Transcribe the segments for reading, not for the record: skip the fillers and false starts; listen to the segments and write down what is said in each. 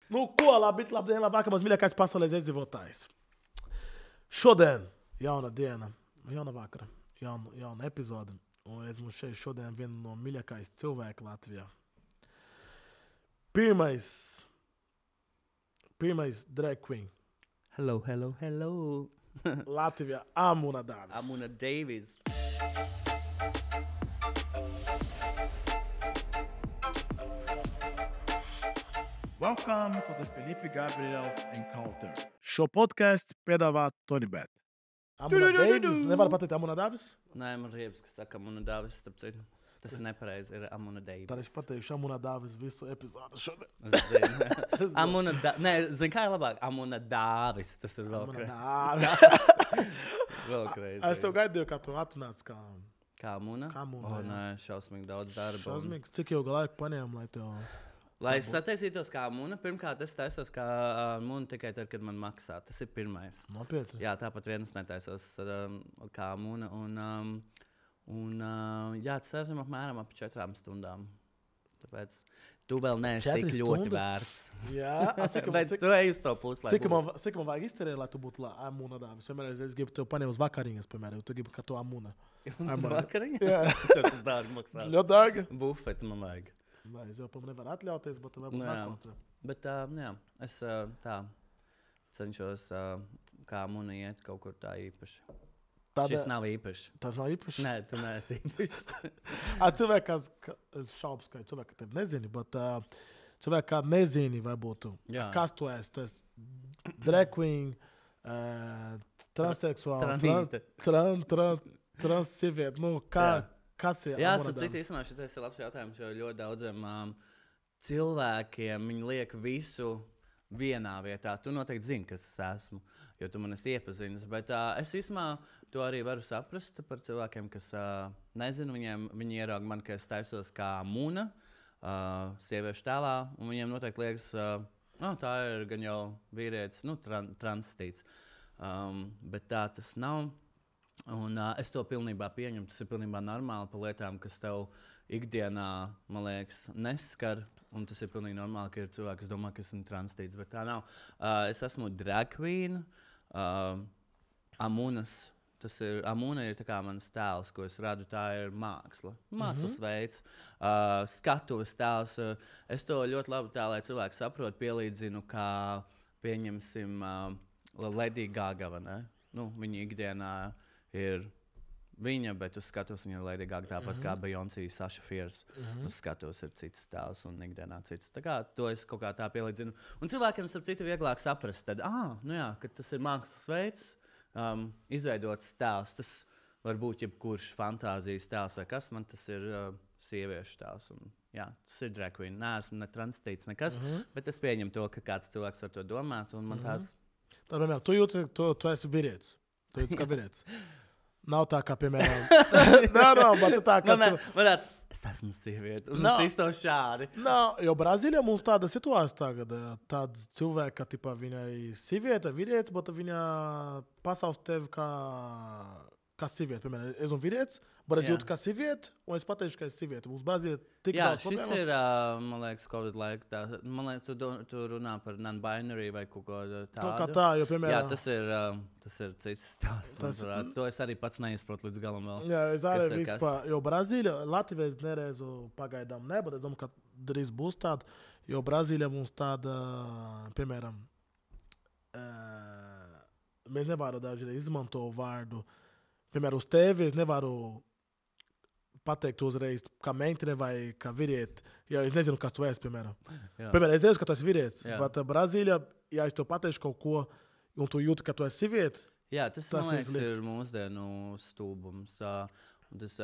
Nu, ko, labdien, labvakar, mans mīļākais pasaules iedzīvotājs. Šodien, jauna diena, jauna vakara, jauna epizode. Un es mums šeit šodien viena no mīļākais cilvēki Latvijā. Pirmais drag queen. Hello. Latvijā Amuna Davis. Amuna Davis. Welcome to the Felipe Gabriel Encounter. Šo podcastu piedāvā Tonybet. Amuna Davis. Nevar pateikt Amuna Davis? Nē, man riebs, ka saka Amuna Davis, starp citu. Tas ir nepareizi, ir Amuna Davis. Tad es pateikšu Amuna Davis visu epizodu šodien. Es zinu. Amuna Davis. Nē, zini, kā ir labāk? Amuna Davis. Tas ir vēl vēl crazy. Es tev gaidīju, kā tu atnāc kā... Kā Amuna? Kā Amuna, nē, šausmīgi daudz darba. Šausmīgi, cik ilgu laiku paņēmu, lai tev... Lai es sataisītos kā Amuna, pirmkārt es taisos kā Amuna tikai tad, kad man maksā. Tas ir pirmais. Nopietni. Jā, tāpat vienas netaisos kā Amuna. Jā, tas aizņem apmēram ap 4 stundām. Tāpēc tu vēl neesi tik ļoti vērts. Jā, bet tu ej uz to pusi, lai cik man vajag izterēt, lai tu būtu Amuna Davis. Vienmēr es gribu tev paņemt uz vakariņas, piemēram, tu gribi, ka tu Amuna. Uz vakariņas? Jā. Tas dārgi maksā. Ļoti dārgi. Bufeti man vajag. Vai, es jau nevaru atļauties, bet varbūt nākotnē. Bet jā, es tā cenšos kā Amuna iet kaut kur tā īpaši. Šis nav īpaši. Tas nav īpaši? Nē, tu neesi īpaši. Cilvēki, es šaubos, ka cilvēki tevi nezini, bet cilvēki, kā nezini, varbūt tu. Kas tu esi? Tu esi drag queen, transseksuāli, transsieviete. Nu, kas ir? Jā, starp citu, īstenībā šitais ir labs jautājums, jo ļoti daudziem cilvēkiem viņi liek visu vienā vietā. Tu noteikti zini, kas es esmu, jo tu man esi iepazinis. Bet es īstenībā to arī varu saprast par cilvēkiem, kas nezinu. Viņi ieraug man, ka es taisos kā Amuna, sieviešu tēlā, un viņiem noteikti liekas, tā ir gan jau vīrietis, transistīts. Bet tā tas nav. Un es to pilnībā pieņemu. Tas ir pilnībā normāli par lietām, kas tev ikdienā, man liekas, neskar. Un tas ir pilnīgi normāli, ka ir cilvēki, kas domā, ka esmu transistīts, bet tā nav. Es esmu drag queen. Amuna ir tā kā mans tēls, ko es radu. Tā ir māksla. Mākslas veids, skatuves tēls. Es to ļoti labi tā, lai cilvēki saprot, pielīdzinu, kā pieņemsim Lady Gaga, vai ne? Viņa ikdienā ir viņa, bet uz skatos viņa ir Lady Gaga, tāpat kā Beyoncé, Sasha Fierce. Uz skatos ir cits tēls un ikdienā cits. Tā kā to es kaut kā tā pielīdzinu. Un cilvēkiem, starp citu, vieglāk saprast, tad, ka tas ir mākslas veids, izveidots tēls. Tas var būt jebkurš fantāzijas tēls vai kas, man tas ir sieviešu tēls. Un, jā, tas ir drag queen. Nē, esmu ne transistīts nekas, bet es pieņemu to, ka kāds cilvēks var to domāt, un man tāds... Tā, piemēram, tu jūti, tu esi vīrietis. Tu jūti kā vīrietis. Nav tā, kā, piemēram... bet tā, kā... Varētu, es esmu sieviete, un es izstāvu šādi. Jo Brazīlijā mums tāda situācija tagad. Tāda cilvēka, ka, tipā, viņai sieviete, vīrietis, bet viņa pasaules tevi kā sieviete. Piemēram, es esmu vīrietis, bet es jūtu kā sieviete, un es pateikšu, ka es sieviete. Mums Brazīlijā tik daudz problēma. Jā, šis ir, man liekas, Covid laika. Man liekas, tu runā par non-binary vai kaut ko tādu. Kaut kā tā, jo, piemēram... Jā, tas ir cits stāsts. To es arī pats neizprotu līdz galam vēl. Jā, es arī vispār, jo Brazīlijā, Latvijā nereizu pagaidām ne, bet es domāju, ka drīz būs tāda, jo Brazīlijā mums tāda, piemēram, mēs nevaram dažreiz izmanto vārdu. Piemēram, uz TV es nevaru pateikt uzreiz, kā meitene vai kā vīrieti, jo es nezinu, kas tu esi, piemēram. Jā. Piemēram, es redzu, ka tu esi vīrietis, bet Brazīlijā, ja es tev pateikšu kaut ko, un tu jūti, ka tu esi sieviete, jā, tas man liekas, ir mūsdienu stūbums. Tas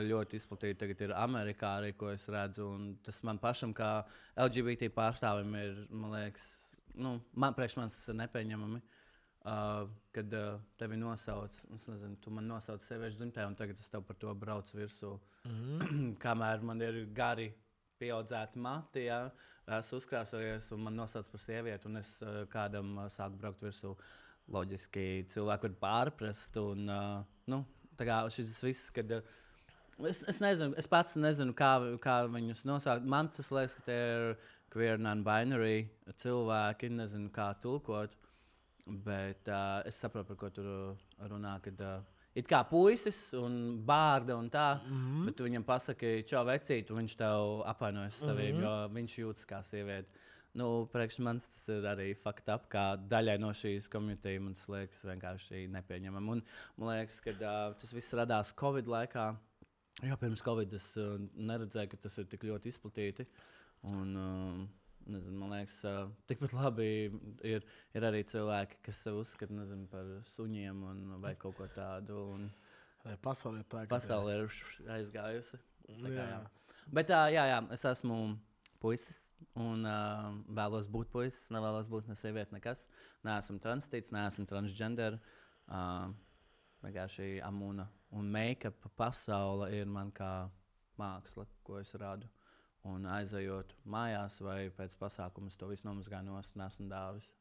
ļoti izplatīti tagad ir Amerikā arī, ko es redzu, un tas man pašam, kā LGBT pārstāvim, ir, man liekas, priekš manis tas ir nepieņemami. Kad tevi nosauc, es nezinu, tu man nosauc sieviešu dzimtē, un tagad es tev par to braucu virsū. Kamēr man ir gari pieaudzēti mati, es uzkrāsojies, un man nosauc par sievieti, un es kādam sāku braukt virsū. Loģiski cilvēku var pārprast, un tā kā šis viss, kad es nezinu, es pats nezinu, kā viņus nosaukt. Man tas liekas, ka queer non-binary cilvēki, nezinu, kā tulkot, bet es saprotu, par ko tu runā, kad it kā puisis un bārda un tā, bet tu viņam pasaki, čau vecīt, un viņš tev apvainojas tavīm, jo viņš jūtas kā sieviete. Nu, priekš manis tas ir arī fucked up, kā daļai no šīs community, man tas liekas vienkārši nepieņemam. Un man liekas, ka tas viss radās Covid laikā. Jā, pirms Covid es neredzēju, ka tas ir tik ļoti izplatīti. Un, nezinu, man liekas, tikpat labi ir arī cilvēki, kas sev uzskata, nezinu, par suņiem vai kaut ko tādu. Un pasaulē tā, pasaulē ir aizgājusi. Tā kā, jā. Bet jā, es esmu puisis un vēlos būt puisis, nevēlos būt ne sieviete, nekas. Neesmu transtīts, neesmu transgender. Vienkārši amuna un make-up pasaule ir man kā māksla, ko es rādu. Un aizejot mājās vai pēc pasākumas to visu nomazgāju nost, nesmu dāvis.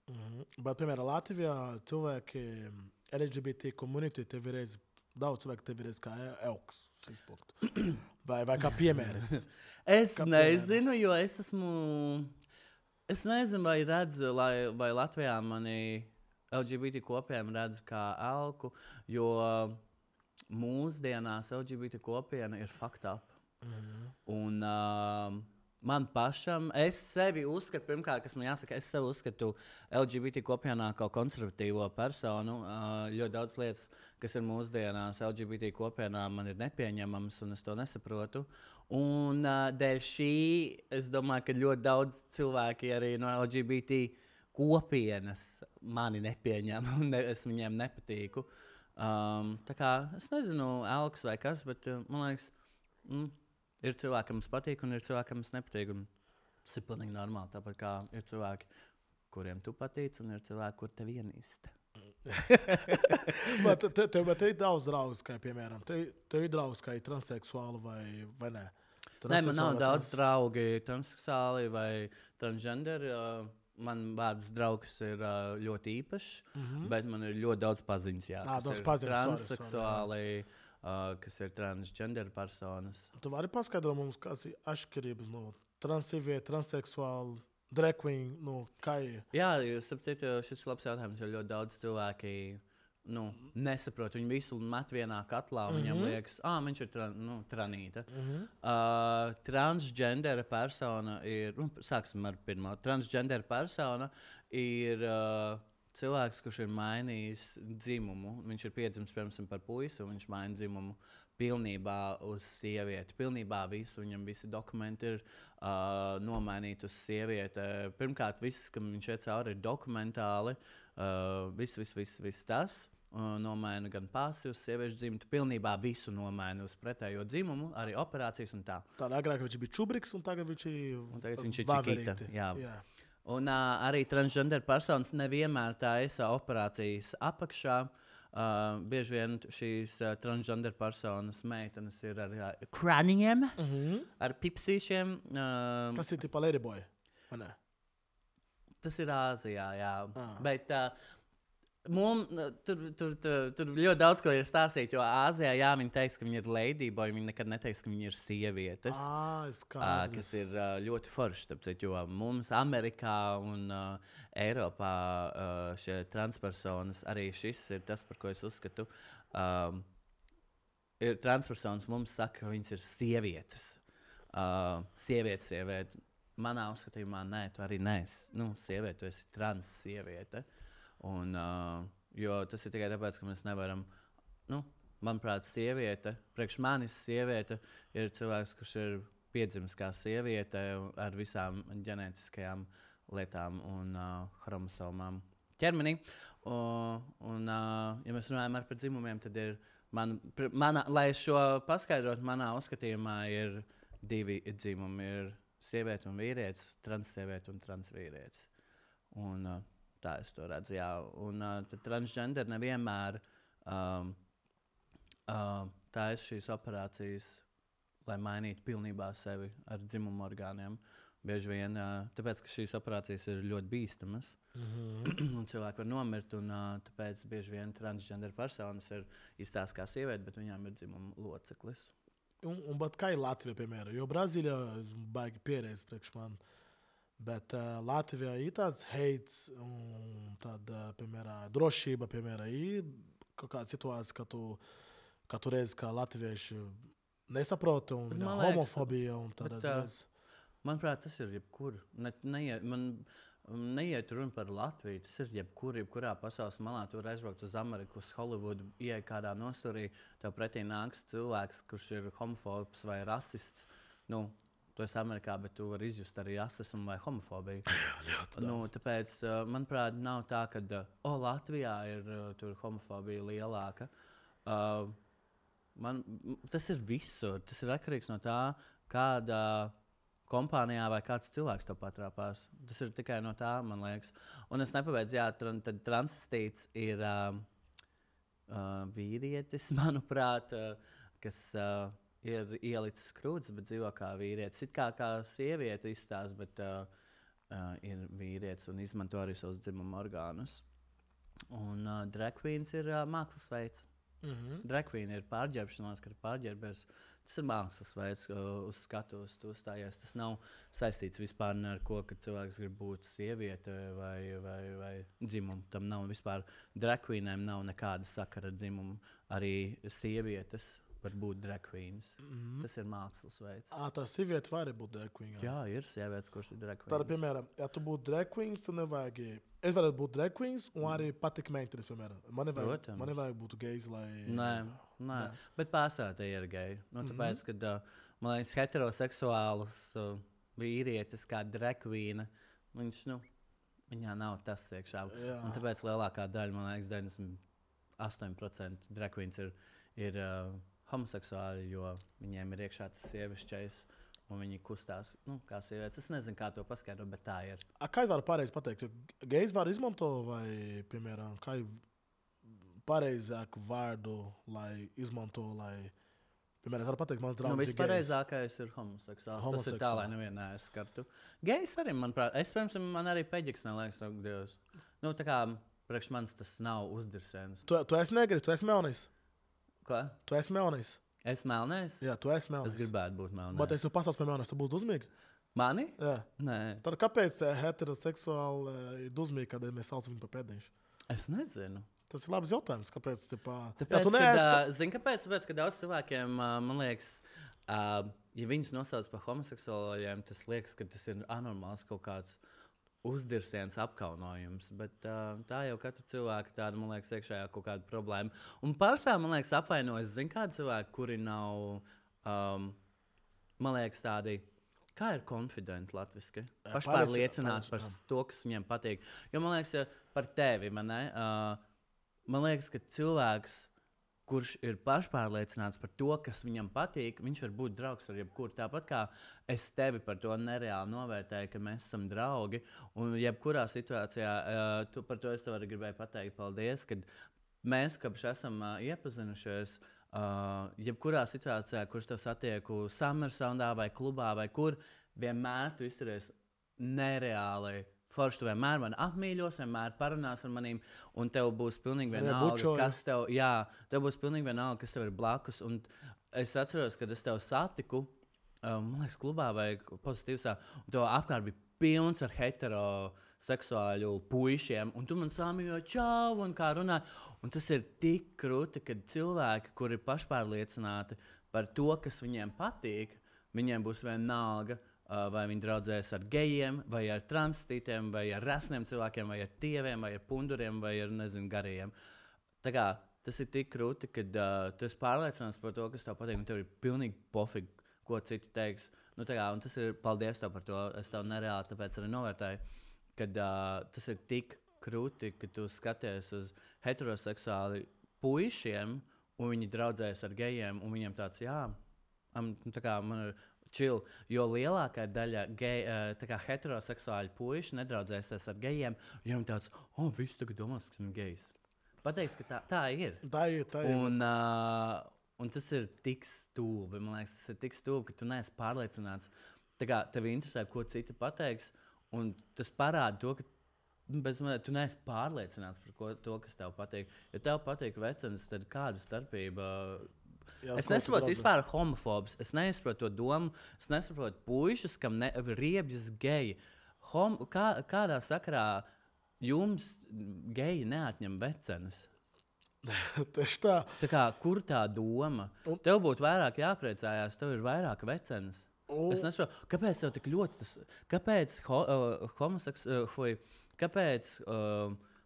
Bet, piemēram, Latvijā cilvēki LGBT community tev ir daudz cilvēku tev ir kā elks. Vai kā piemērs. Es nezinu, jo es esmu... Es nezinu, vai redzu, vai Latvijā mani LGBT kopienu redz kā elku, jo mūsdienās LGBT kopiena ir fucked up. Un man pašam, es sevi uzskatu, pirmkārt, kas man jāsaka, es sevi uzskatu LGBT kopienā kā konservatīvo personu. Ļoti daudz lietas, kas ir mūsdienās LGBT kopienā, man ir nepieņemams, un es to nesaprotu. Un dēļ šī, es domāju, ka ļoti daudz cilvēki arī no LGBT kopienas mani nepieņem, un es viņiem nepatīku. Tā kā, es nezinu, elks vai kas, bet man liekas, ir cilvēki, kam tas patīk, un ir cilvēki, kam tas nepatīk. Tas ir pilnīgi normāli, tāpat kā ir cilvēki, kuriem tu patīc, un ir cilvēki, kur tev ienīst. Tev ir daudz draugus, kā piemēram, tev ir draugus, kā ir transseksuāli vai ne? Nē, man nav daudz draugi transseksuāli vai transgender. Man vārds draugs ir ļoti īpašs, bet man ir ļoti daudz paziņas, kas ir transseksuāli, kas ir transgender personas. Tu vari paskaidrot mums, kas ir atšķirības no transsieviete, transseksuāli, drag queen, kā ir? Jā, jūs saprotat, šis labs jautājums, jo ļoti daudz cilvēki nesaprot. Viņi visu met vienā katlā, un viņam liekas, viņš ir tranīta. Transgender persona ir, sāksim ar pirmo. Transgender persona ir cilvēks, kurš ir mainījis dzimumu. Viņš ir piedzimis, piemēram, par puisi, un viņš maina dzimumu pilnībā uz sievieti. Pilnībā visu, viņam visi dokumenti ir nomainīti uz sievieti. Pirmkārt, viss, kam viņš iet cauri, ir dokumentāli. Viss tas. Nomaina gan pasi uz sieviešu dzimumu, pilnībā visu nomaina uz pretējo dzimumu, arī operācijas un tā. Tādā agrāk viņš bija čubriks, un tagad viņš ir čikita. Jā. Un arī transgender personas nevienmēr taisa operācijas apakšā. Bieži vien šīs transgender personas meitenes ir ar krāniem, ar pipsīšiem. Tas ir tipa ladyboy, vai ne? Tas ir Āzijā, jā. Bet tur ļoti daudz ko ir stāstīt, jo Āzijā, viņi teiks, ka viņi ir ladyboy, viņi nekad neteiks, ka viņi ir sievietes. Kas ir ļoti forši, tāpēc, jo mums Amerikā un Eiropā šie transpersonas, arī šis ir tas, par ko es uzskatu, ir transpersonas mums saka, ka viņas ir sievietes. Sieviete. Manā uzskatījumā, nē, tu arī neesi. Sieviete, tu esi trans sieviete. Un, jo tas ir tikai tāpēc, ka mēs nevaram, manuprāt, sieviete, priekš manis sieviete ir cilvēks, kurš ir piedzimis kā sieviete ar visām ģenētiskajām lietām un chromosomām ķermenī. Ja mēs runājam par dzimumiem, tad ir, lai šo paskaidrotu, manā uzskatījumā ir divi dzimumi. Ir sieviete un vīrietis, transsieviete un transvīrietis. Un tā es to redzu, jā. Un tad transgender nevienmēr taisa šīs operācijas, lai mainītu pilnībā sevi ar dzimumu orgāniem. Bieži vien, tāpēc, ka šīs operācijas ir ļoti bīstamas, un cilvēki var nomirt, un tāpēc bieži vien transgender personas ir izstāsts kā sieviete, bet viņām ir dzimuma loceklis. Bet kā ir Latvija, piemēram? Jo Brazīlijā baigi pieredze priekš man. Bet Latvijā ir tāds heids un tāda, piemēram, drošība, piemēram, ir kaut kāda situācija, ka tu redzi, ka latvieši nesaprot un homofobija un tāda. Manuprāt, tas ir jebkur. Neiet runa par Latviju. Tas ir jebkurā pasaules malā. Tu vari aizbraukt uz Ameriku, uz Holivudu, ieiet kādā nostūrī, tev pretī nāks cilvēks, kurš ir homofobs vai rasists. Nu, tu esi Amerikā, bet tu vari izjust arī rasismu vai homofobiju. Tāpēc, manuprāt, nav tā, ka Latvijā ir homofobija lielāka. Tas ir visur. Tas ir atkarīgs no tā, kāda kompānijā vai kāds cilvēks to patrāpās. Tas ir tikai no tā, man liekas. Un es nepabeidzu, tad transvestīts ir vīrietis, manuprāt, kas ir ielicis krūtis, bet dzīvo kā vīrietis. It kā sieviete izstāsta, bet ir vīrietis un izmanto arī savus dzimuma orgānus. Un drag queens ir mākslas veids. Drag queen ir pārģērbšanās, kad ir pārģērbies. Tas ir mākslas veids, uz skatuves tu uzstājies. Tas nav saistīts vispār ar ko, ka cilvēks grib būt sieviete vai dzimumu. Tam nav vispār. Drag queeniem nav nekāda sakara ar dzimumu. Arī sievietes var būt drag queens. Tas ir mākslas veids. Tā sieviete var būt drag queen. Jā, ir sievietes, kuras ir drag queens. Tāda, piemēram, ja tu būtu drag queens, tu nevajag. Es varētu būt drag queens un arī patīk meitenes, piemēram. Man nevajag būt gejs, lai... Nē. Bet pārsvarā tie ir geji. Tāpēc, kad, man liekas, heteroseksuālus vīrietis kā drag queen, viņā nav tas iekšā. Un tāpēc lielākā daļa, man liekas, 98% drag queens ir homoseksuāli, jo viņiem ir iekšā tas sievišķais, un viņi kustās kā sievietes. Es nezinu, kā to paskaidrot, bet tā ir. Kā var pareizi pateikt? Gejs var izmantot vai, piemēram, kā pareizāku vārdu, lai izmanto, lai, piemēram, var pateikt, mans draugs ir gejs. Vispareizākais ir homoseksuāls. Tas ir tā, lai nevienu neaizskartu. Gejs arī, manuprāt, man arī peģiks neliekas tā, Dievs. Tā kā priekš manis tas nav uzdirsēns. Tu esi negris, tu esi melnais. Ko? Tu esi melnais. Es melnais? Jā, tu esi melnais. Es gribētu būt melnais. Bet es jau pasaules pie melnais, tu būsi dusmīgi? Mani? Jā. Nē. Tad kāpēc heteroseksuāli ir dusmīgi, kad mēs saucam viņu par pēdiņšu? Es nezinu. Tas ir labs jautājums, kāpēc? Zini, kāpēc? Tāpēc, ka daudz cilvēkiem, man liekas, ja viņus nosauc par homoseksuāļiem, tas liekas, ka tas ir anormāls kaut kāds uzdirsiens apkaunojums, bet tā jau katra cilvēka tāda, man liekas, iekšējā kaut kāda problēma. Un pārsvarā, man liekas, apvainojas, kādi cilvēki, kuri nav, man liekas, tādi, kā ir konfidenti latviski? Pašpārliecināti par to, kas viņiem patīk. Jo, man liekas, par tevi, man liekas, ka cilvēks, kurš ir pašpārliecināts par to, kas viņam patīk, viņš var būt draugs ar jebkuru. Tāpat kā es tevi par to nereāli novērtēju, ka mēs esam draugi. Un jebkurā situācijā, par to es tev arī gribēju pateikt paldies, kad mēs, kāpēc esam iepazinušies, jebkurā situācijā, kur es tev satieku Summersoundā vai klubā vai kur, vienmēr tu izturies nereāli. Forši tu vienmēr mani apmīļos, vienmēr parunās ar maniem, un tev būs pilnīgi vienalga, kas tev, tev būs pilnīgi vienalga, kas tev ir blakus. Un es atceros, kad es tev satiku, man liekas, klubā vai pozitīvsā, un tev apkārt bija pilns ar heteroseksuāļu puišiem, un tu man sāmījo čau, un kā runā. Un tas ir tik krūti, kad cilvēki, kuri ir pašpārliecināti par to, kas viņiem patīk, viņiem būs vienalga, vai viņi draudzēs ar gejiem, vai ar transvestītiem, vai ar rasniem cilvēkiem, vai ar tieviem, vai ar punduriem, vai ar, nezinu, gariem. Tā kā tas ir tik krūti, kad tu esi pārliecināts par to, kas tev patīk, un tev ir pilnīgi pofīgi, ko citi teiks. Un tas ir, paldies tev par to, es tev nereāli tāpēc arī novērtēju, kad tas ir tik krūti, ka tu skaties uz heteroseksuāli puišiem, un viņi draudzēs ar gejiem, un viņiem tāds, man ir chill, jo lielākā daļa heteroseksuāļu puiši nedraudzēsies ar gejiem, jo viņiem tāds, viss tagad domās, ka esmu gejs. Pateiks, ka tā ir. Tā ir. Un tas ir tik stulbi, man liekas, tas ir tik stulbi, ka tu neesi pārliecināts. Tā kā tev interesē, ko citi pateiks, un tas parāda to, ka tu neesi pārliecināts par to, kas tev patīk. Ja tev patīk vecens, tad kāda starpība? Es nesaprotu vispār homofobus, es nesaprotu to domu, es nesaprotu puišus, kam riebjas geji. kādā sakarā jums geji neatņem vecenes? Tieši tā. Tā kā, kur tā doma? Tev būtu vairāk jāpriecājās, tev ir vairāk vecenes. Es nesaprotu, kāpēc tev tik ļoti tas... Kāpēc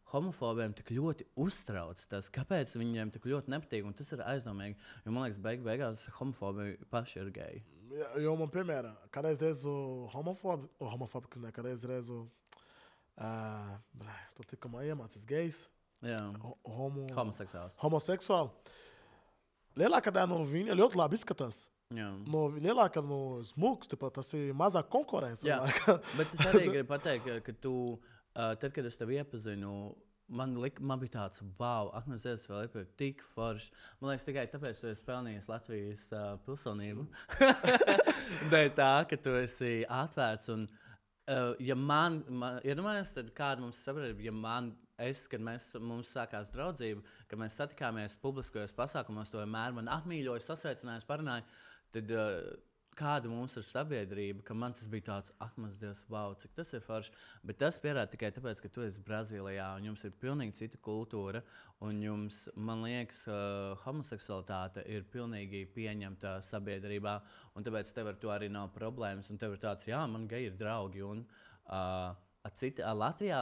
homofobiem tik ļoti uztrauc tas? Kāpēc viņiem tik ļoti nepatīk? Un tas ir aizdomīgi. Jo, man liekas, beigās homofobi paši ir geji. Jo man, piemēram, kādreiz redzu homofobisku, ne, kādreiz redzu... Tu tikko man iemācīs gejs. Jā. Homoseksuāli. Lielākā daļa no viņa ļoti labi izskatās. No lielākā no smūgs, tas ir mazāk konkurence. Bet es arī gribu pateikt, ka tu, tad, kad es tevi iepazinu, man bija tāds, wow, Dievs, vēl ir tik forši. Man liekas, tikai tāpēc, ka tu esi pelnījis Latvijas pilsonību. Bet tā, ka tu esi atvērts un, ja man iedomājies, tad kāda mums sabiedrība, kad mums sākās draudzība, kad mēs satikāmies publiskajos pasākumos, to vienmēr man apmīļoja, sasveicinājās, parunāja, tad kāda mums ir sabiedrība, ka man tas bija tāds, Dievs, wow, cik tas ir forši. Bet tas pierāda tikai tāpēc, ka tu esi Brazīlijā un jums ir pilnīgi cita kultūra un jums, man liekas, homoseksualitāte ir pilnīgi pieņemta sabiedrībā un tāpēc tev ar to arī nav problēmas un tev ir tāds, jā, man geji ir draugi un Latvijā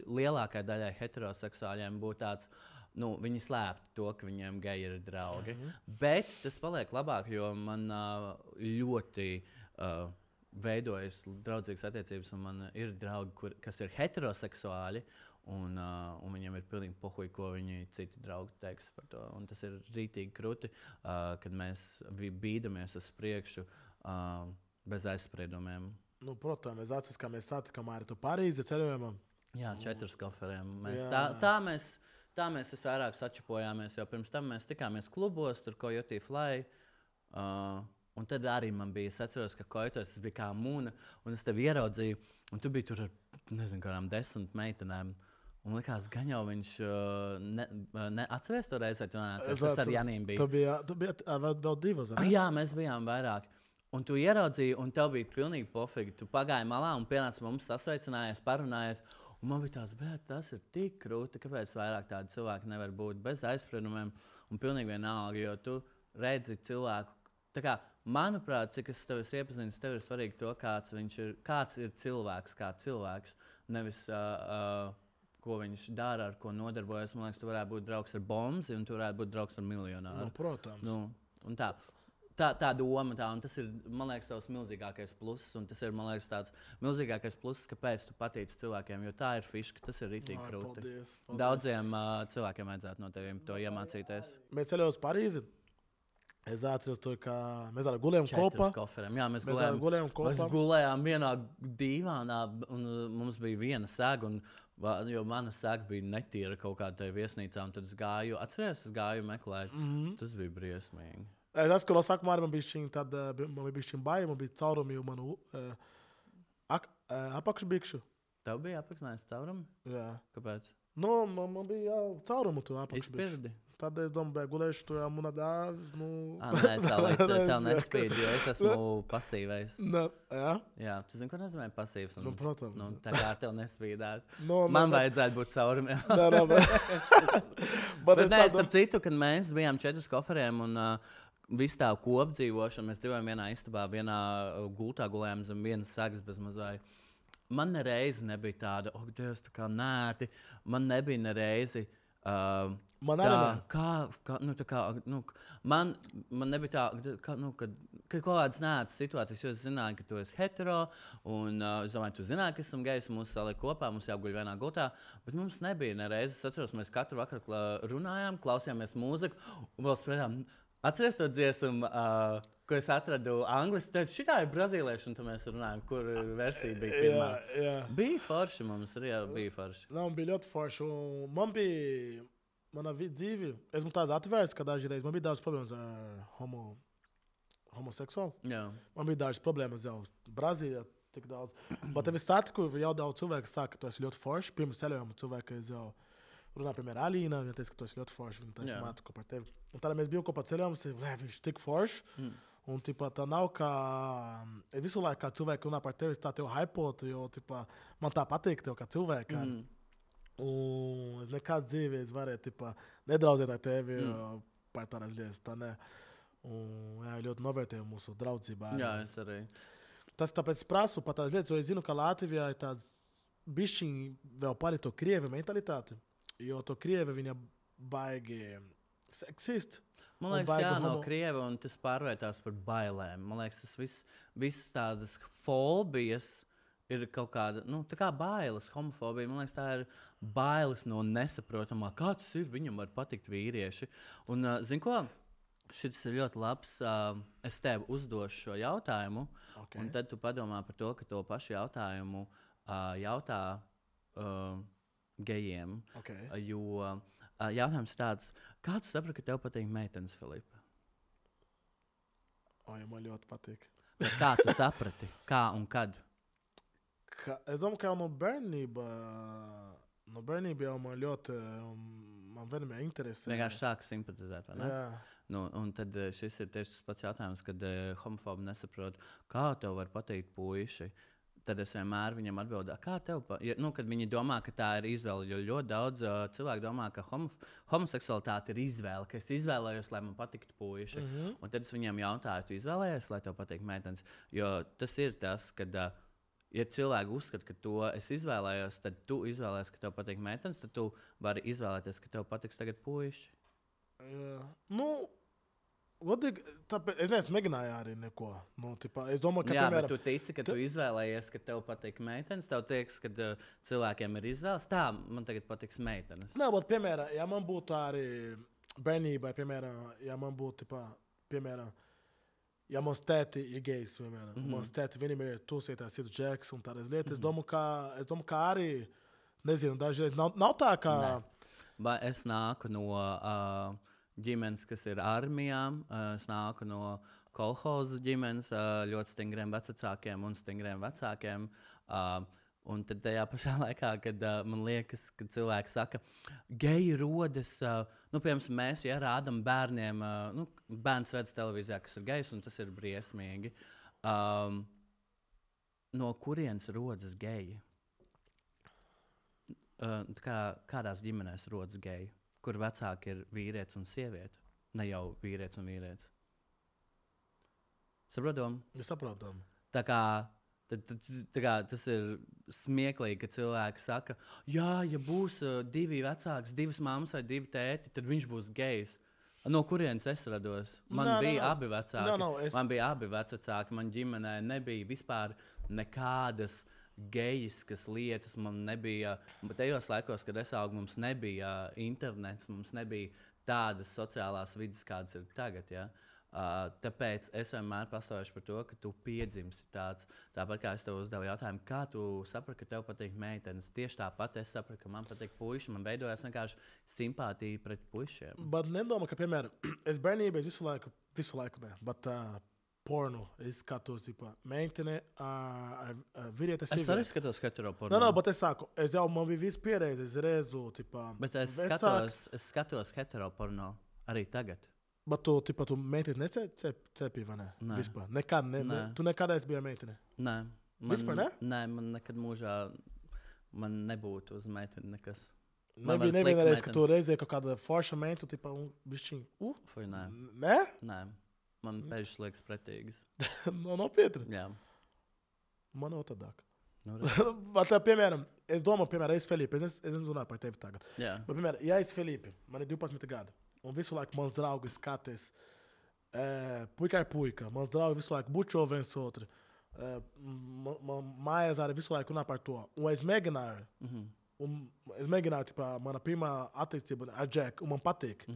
lielākai daļai heteroseksuāļiem būtu tāds, viņi slēptu to, ka viņiem geji ir draugi. Bet tas paliek labāk, jo man ļoti veidojas draudzīgas attiecības, un man ir draugi, kas ir heteroseksuāļi, un viņiem ir pilnīgi pohuj, ko viņi citi draugi teiks par to. Un tas ir rītīgi kruti, kad mēs bīdamies uz priekšu bez aizspriedumiem. Protams, mēs atceros, kā mēs satikām arī to Parīzi ceļojumā. Jā, 4 koferiem. Tā mēs vairāk sačupojāmies, jo pirms tam mēs tikāmies klubos, tur Coyote Fly. Un tad arī man bija, es atceros, ka Coyotes bija kā mūna, un es tevi ieraudzīju, un tu biji tur ar, nezinu, kādām 10 meitenēm. Un likās, gan jau viņš atceries to reizi, vai tu neatceries? Es ar Janīm biju. Tu biji vēl 2, vai? Jā, mēs bijām vairāk. Un tu ieraudzīji, un tev bija pilnīgi pofīgi. Tu pagāji malā un pienāci mums, sasveicinājies, parunājies. Un man bija tāds, bet tas ir tik krūti, kāpēc vairāk tādi cilvēki nevar būt bez aizspriedumiem un pilnīgi vienalga, jo tu redzi cilvēku. Tā kā, manuprāt, cik es tevi iepazīstu, tev ir svarīgi to, kāds ir cilvēks, kā cilvēks. Nevis, ko viņš dara, ar ko nodarbojas. Man liekas, tu varētu būt draugs ar Bomzi un tu varētu būt draugs ar miljonāru. Protams. Un tā doma, un tas ir, man liekas, tavs milzīgākais pluss, un tas ir, man liekas, tāds milzīgākais pluss, kāpēc tu patīci cilvēkiem, jo tā ir fiška, tas ir ritīgi krūti. Paldies. Daudziem cilvēkiem vajadzētu no teviem to iemācīties. Mēs ceļojām uz Parīzi. Es atceros to, ka mēs arī gulējām kopā. Jā, mēs gulējām kopā. Mēs gulējām vienā dīvānā, un mums bija viena sēga, jo mana sēga bija netīra kaut kādā tajā viesnīcā, un tad es gāju meklēt. Tas bija briesmīgi. Es atceros, ka no sākumā man bija šķiņ baigi, man bija caurumi manu apakšbikšu. Tev bija apakšnājis caurumi? Jā. Kāpēc? Man bija caurumu tu apakšbikšu. Izpirdi? Tad es domāju, gulēšu tu jau muna dāvis. Nē, salīt, tev nespīd, jo es esmu pasīvais. Jā? Jā, tu zini, ko nozīmē pasīvs? Protams. Tā kā tev nespīdāt. Man vajadzētu būt caurumiem. Bet nē, starp citu, kad mēs bijām 4 koferiem un visu tā kopdzīvošanu, mēs dzīvojam vienā istabā, vienā gultā gulējām zem vienas sagas bez mazai. Man nereizi nebija tāda, Dievs, tā kā nērti. Man nebija nereizi man arī man nebija tā, kad kaut kādas nērtas situācijas, jo es zināju, ka tu esi hetero, un es domāju, tu zināji, ka esam gejs, mūs salika kopā, mums jāguļ vienā gultā, bet mums nebija nereizi. Es atceros, mēs katru vakaru runājām, klausījāmies mūziku, un vēl spriedām. Atceries to dziesmu, ko es atradu angliski? Tad šitā ir brazīlieši, un tad mēs runājam, kur versija bija pirmā. Jā. Bija forši, mums arī bija forši. Man bija ļoti forši. Man bija, mana dzīve, esmu tāds atvērts, ka dažreiz man bija daudz problēmas ar homoseksuālu. Jā. Man bija dažas problēmas jau Brazīlijā, tik daudz. Bet tev es satiku, jau daudz cilvēku saka, ka tu esi ļoti forši. Pirms ceļojuma cilvēki jau runā, piemēram, Alīna, viņa teica, ka tu esi ļoti forši, viņa teica, mātu par tevi. Un tādā mēs bijām kopā ceļojumā, viņš tik forši. Un, tipā, tā nav kā... Visu laiku, kā cilvēki runā par tevi, tā tev hypotu, jo, tipā, man tā patīk tev kā cilvēkam. Un es nekādu dzīvi es varēju, tipā, nedraudzēt ar tevi par tādas lietas, tā ne. Un, jā, ļoti novērtēju mūsu draudzībā. Jā, es arī. Tas tāpēc prasu par tādas lietas, jo es zinu, ka Latvijā ir tāds bišķiņ vēl pāri to krievi mentalitāti, jo to krievi viņa baigi seksist. Man liekas, jā, no krieva, un tas pārvērtās par bailēm. Man liekas, tas viss tādas fobijas ir kaut kāda, tā kā bailes, homofobija. Man liekas, tā ir bailes no nesaprotamā. Kā tas ir, viņam var patikt vīrieši. Un, zini ko? Šis ir ļoti labs. Es tev uzdošu šo jautājumu, un tad tu padomā par to, ka to pašu jautājumu jautā gejiem. Jo jautājums tāds, kā tu saprati, ka tev patīk meitenes, Filipa? Ja man ļoti patīk. Kā tu saprati? Kā un kad? Es domāju, ka jau no bērnība jau man ļoti, man vienmēr interesē. Vienkārši sāka simpatizēt, vai ne? Jā. Un tad šis ir tieši tas pats jautājums, kad homofobi nesaprot, kā tev var pateikt puiši. Tad es vienmēr viņam atbildēju, kā tev kad viņi domā, ka tā ir izvēle. Jo ļoti daudz cilvēku domā, ka homoseksualitāte ir izvēle, ka es izvēlējos, lai man patiktu puiši. Un tad es viņiem jautāju, tu izvēlējies, lai tev patiktu meitenes? Jo tas ir tas, kad, ja cilvēki uzskata, ka to es izvēlējos, tad tu izvēlējies, ka tev patīk meitenes, tad tu vari izvēlēties, ka tev patiks tagad puiši. Godīgi, tāpēc es neesmu mēģināju arī neko. Es domāju, ka, piemēram... Bet tu tici, ka tu izvēlējies, ka tev patīk meitenes, tev liekas, ka cilvēkiem ir izvēles. Tā, man tagad patiks meitenes. Nē, bet, piemēram, ja man būtu arī bērnībai, piemēram, ja man būtu, piemēram, ja mans tēti ir gejs, piemēram, mans tēti viņam ir tūsietās ir džeks un tādas lietas, es domāju, ka arī, nezinu, dažreiz nav tā, kā... Nē. Es nāku no... ģimenes, kas ir armijā. Es nāku no kolhoza ģimenes, ļoti stingriem vecākiem un stingriem vecākiem. Un tad tajā pašā laikā, kad man liekas, ka cilvēki saka, geji rodas, piemēram, mēs rādām bērniem, bērns redz televīzijā, kas ir gejs, un tas ir briesmīgi. No kurienes rodas geji? Kādās ģimenēs rodas geji? Kur vecāki ir vīrietis un sieviete, ne jau vīrietis un vīrietis. Saprotam? Es saprotu. Tā kā tas ir smieklīgi, ka cilvēki saka, jā, ja būs divi vecāki, divas mammas vai divi tēti, tad viņš būs gejs. No kurienes es rados? Man bija abi vecāki. Man bija abi vecāki. Man ģimenē nebija vispār nekādas gejiskas lietas. Man nebija, bet tajos laikos, kad es augu, mums nebija internets, mums nebija tādas sociālās vidas, kādas ir tagad. Ja? Tāpēc es vienmēr pastāvēšu par to, ka tu piedzimsi tāds. Tāpat kā es tev uzdevu jautājumu, kā tu saprati, ka tev patīk meitenes. Tieši tāpat es sapratu, ka man patīk puiši. Man veidojās vienkārši simpātija pret puišiem. Bet nedomā, ka, piemēram, es bērnībā visu laiku ne, bet pornu es skatos, meitene ar vīrieti. Es arī skatos heteroporno. Nē, bet es saku, man bija viss pieredze, es redzu, Bet es skatos heteroporno arī tagad. Bet tu meiteni necepīji, vai ne? Nē. Vispār. Nekad, Nē. Tu nekad esi bijis meitene? Nē. Vispār ne? Nē, man nekad mūžā nebūtu uz meiteni nekas. Nebija neviena reize, ka tu reizē kaut kāda forša meitu, bišķiņ, Foi, nē. Nē? Nē. Man pēžas liekas pretīgas. Nopietni? Jā. Man otrdāk. Bet, piemēram, es domāju, piemēram, es Filipi, es runāju par tevi tagad. Jā. Bet, piemēram, ja es Filipi, man ir 12 gadi, un visu laiku mans draugs skatās, puika ar puika, mans draugs visu laiku bučo viens otru, mājās arī visu laiku runā par to. Un es mēģināju, mana pirmā attiecība ar Džeku, un man patīk.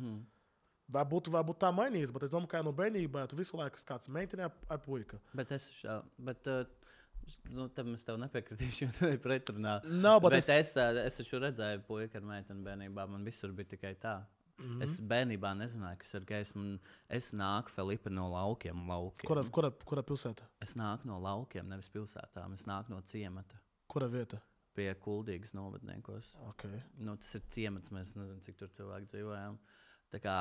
Varbūt tā mainīs, bet es domāju, ka no bērnībā tu visu laiku skaties meiteni ar puika. Bet tad es tev nepiekritīšu, jo tu ir pretrunā. Bet es taču redzēju puiku ar meiteni bērnībā, man visur bija tikai tā. Es bērnībā nezināju, kas ir gejs. Es nāku Filipa no laukiem. Kura pilsēta? Es nāku no laukiem, nevis pilsētām. Es nāku no ciemata. Kura vieta? Pie Kuldīgas novadniekos. Okay. Tas ir ciemats, mēs nezinām, cik tur cilvēki dzīvojām. Tā kā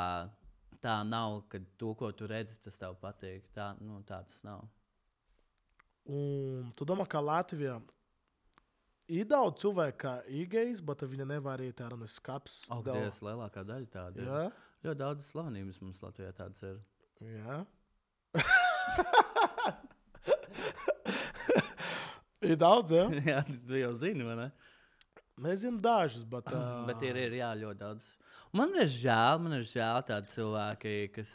tā nav, ka to, ko tu redzi, tas tev patīk. Tā tas nav. Un tu domā, ka Latvijā ir daudz cilvēku, kā īgejs, bet viņa nevar iet ar un skaps. Dievs, lielākā daļa tāda. Jā? Ļoti daudz slavenības mums Latvijā tādas ir. Jā. Ir daudz, jā? Jā, tu jau zini, vai ne? Nezinu dažus, bet... Bet ir jā, ļoti daudz. Man ir žēl tādi cilvēki, kas...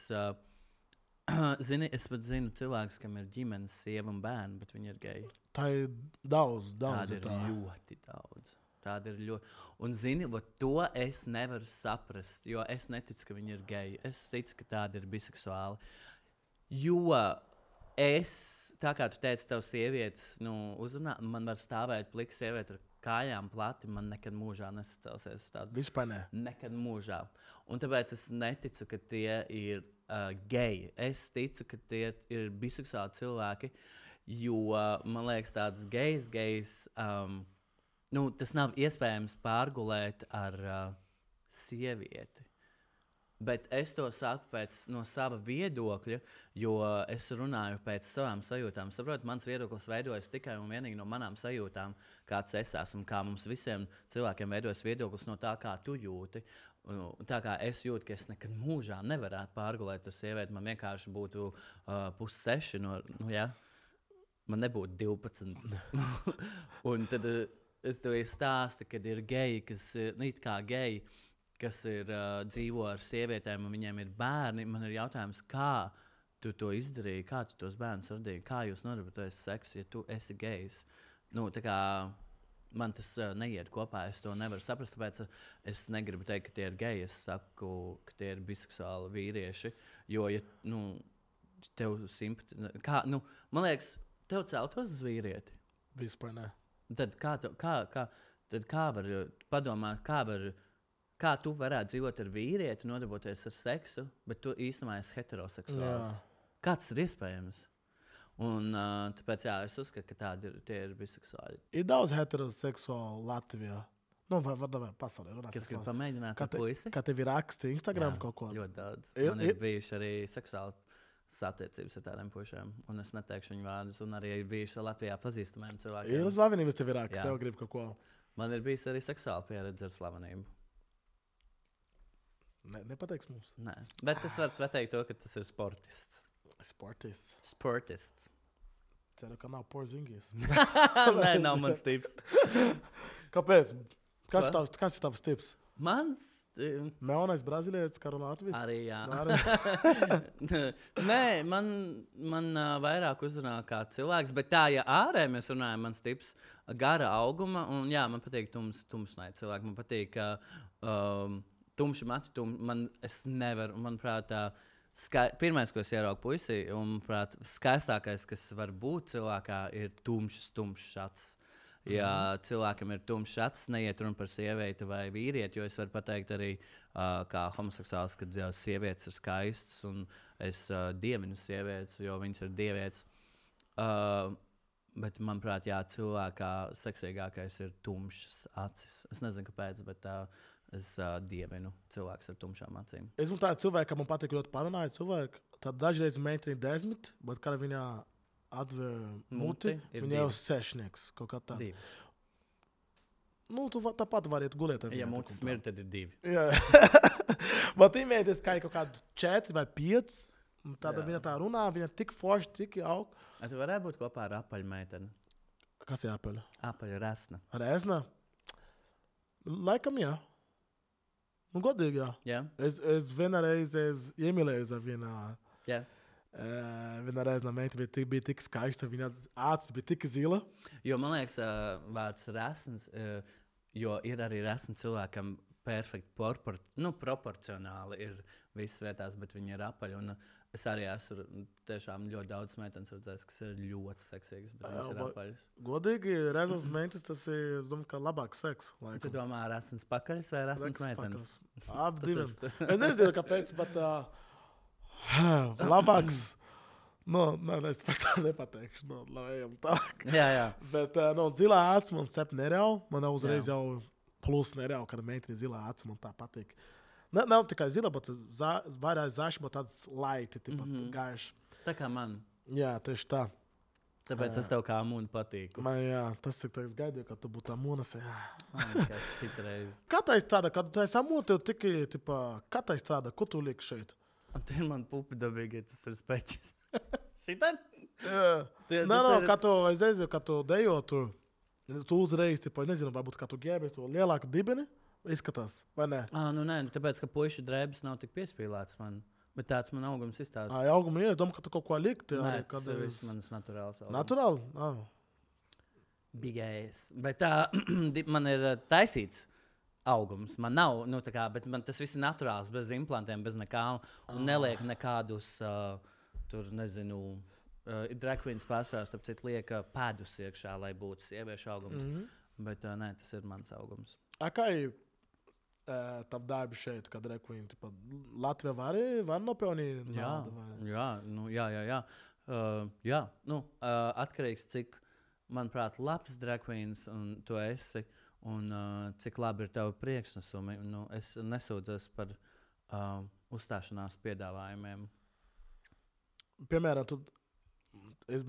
Zini, es pat zinu cilvēkus, kam ir ģimenes, sieva un bērni, bet viņi ir geji. Tā ir daudz. Tāda ir ļoti daudz. Tāda ir ļoti... Un zini, to es nevaru saprast, jo es neticu, ka viņi ir geji. Es ticu, ka tādi ir biseksuāli. Jo tā kā tu teici, tev sievietes, uzrunā, man var stāvēt plika sieviete ar kājām plati, man nekad mūžā nesacelsies tādu. Vispār ne. Nekad mūžā. Un tāpēc es neticu, ka tie ir geji. Es ticu, ka tie ir biseksuāli cilvēki, jo, man liekas, tāds gejs, tas nav iespējams pārgulēt ar sievieti. Bet es to saku no sava viedokļa, jo es runāju pēc savām sajūtām. Saprotu, mans viedoklis veidojas tikai un vienīgi no manām sajūtām, kāds es esmu, kā mums visiem cilvēkiem veidojas viedoklis no tā, kā tu jūti. Tā kā es jūtu, ka es nekad mūžā nevarētu pārgulēt ar sievieti, man vienkārši būtu 5:30 man nebūtu 12. Un tad es tev stāstu, kad ir geji, kas it kā geji, kas ir dzīvo ar sievietēm un viņiem ir bērni. Man ir jautājums, kā tu to izdarīji, kā tu tos bērnus radīji, kā jūs nodarbojaties seksu, ja tu esi gejs. Tā kā man tas neiet kopā, es to nevaru saprast, tāpēc es negribu teikt, ka tie ir geji, es saku, ka tie ir biseksuāli vīrieši, jo, ja, tev man liekas, tev celtos uz vīrieti. Vispār ne. Tad kā var padomāt, kā tu varētu dzīvot ar vīrieti, nodarboties ar seksu, bet tu īstenībā esi heteroseksuāls. Kā tas ir iespējams? Un tāpēc, es uzskatu, ka tie ir biseksuāli. Ir daudz heteroseksuālu Latvijā. Vai pasaulē. Kas grib pamēģināt ar puisi? Kā tev ir raksti Instagram kaut ko? Ļoti daudz. Man ir bijuši arī seksuāli satiecības ar tādiem pušiem, un es neteikšu viņu vārdus, un arī ir bijuši Latvijā pazīstamiem cilvēkiem. Ir slavenības tev ir raksti, tev grib kaut ko. Man ir bijis arī seksuāla pieredze ar slavenību. Nepateiks mums. Nē, bet es varu pateikt to, ka tas ir sportists. Sportists. Ceru, ka nav Porzingis. Nē, nav mans tips. Kāpēc? Kas ir tavs tips? Mans... Melnais brazīlietis, kā runā Latvijas? Arī, jā. Nē, man vairāk uzrunā kā cilvēks, bet tā, ja ārē mēs runājam, mans tips gara auguma, un jā, man patīk tumšnaini cilvēki, man patīk tumši mati, es nevaru, manuprāt, pirmais, ko es ieraugu puisi, un, manuprāt, skaistākais, kas var būt cilvēkā, ir tumšs acis. Ja cilvēkam ir tumšs acis, neiet runa par sievieti vai vīrieti, jo es varu pateikt arī kā homoseksuāls, ka sievietes ir skaistas, un es dievinu sievietes, jo viņas ir dievietes. Bet, manuprāt, cilvēkā seksīgākais ir tumšs acis. Es nezinu, kāpēc, bet es dievinu cilvēks ar tumšām acīm. Esmu tāds cilvēks, ka man patīk ļoti parunājot cilvēku. Tad dažreiz meiteni 10, bet kad viņa atver muti, viņa jau 6, kaut kā tā. 2. Tu tāpat vari iet gulēt. Ja mutis smird, tad ir 2. Jā. Bet imēties kā kaut kādu 4 vai 5, un tad viņa tā runā, viņa tik forši, tik jauka. Es varētu būt kopā ar apaļu meiteni. Kas ir apaļa? Apaļa resna. Resna? Laikam jā. Godīgi jā. Jā. Es vienreiz iemīlējos ar vienā. Jā. Vienreiz meita bija tik skaista, viņas acis bija tik zila. Jo man liekas, vārds resns, jo ir arī resni cilvēkam perfekti proporcionāli ir visas vietās, bet viņi ir apaļi. Un es arī esmu tiešām ļoti daudz meitenes redzējis, kas ir ļoti seksīgas, bet viņas ir apaļas. Godīgi, resns meitas, tas ir, es domāju, ka labāks seks. Tu domā resns pakaļs vai resns meitenes? Abi divas. Es nezinu, kāpēc, bet labāks. Es pat nepateikšu, lai ejam tālāk. Jā. Bet zilā acis man cep nereāli. Man uzreiz jau plus nereāli, kad meitene zilā acis man tā patīk. Nav tikai zila, bet vairāk zaši, bet tāds laiti, tipa garš. Tā kā man. Jā, tieši tā. Tāpēc es tev kā amūna patīku. Man, jā, tas ir tāds gaidīju, ka tu būtu amūnas. Citreiz. Kā tā strādā, kad tu esi amūna, tev tikai, tipa, kā tā strādā, ko tu lieki šeit? Un te ir man pupi dabīgi, tas ir speķis. Šitan? Nē, kā tu, es nezinu, kā tu dejo tur, tu uzreiz, tipa, nezinu, varbūt kā tu ģēbi to lielāku dibini, izskatās, vai ne? Nu nē, tāpēc, ka puiši drēbes nav tik piespīlēts man. Bet tāds man augums izstāsta. Auguma ir, es domāju, ka tu kaut ko likti. Nē, tas ir viss manas naturāls augums. Naturāli? Bigais. Bet tā, man ir taisīts augums. Man nav, nu tā kā, bet man tas viss ir naturāls, bez implantiem, bez nekā. Un neliek nekādus, tur, nezinu, drag queens pārsvarās, tāpēc liek pēdus iekšā, lai būtu sieviešu augums. Bet nē, tas ir mans augums. Kā ir tavu darbu šeit, kad drag queen? Latvijā var nopelnīt naudu? Jā. Jā, nu, atkarīgs, cik, manuprāt, labs drag queens un tu esi, un cik labi ir tavi priekšnesumi. Nu, es nesūdzos par uzstāšanās piedāvājumiem. Piemēram,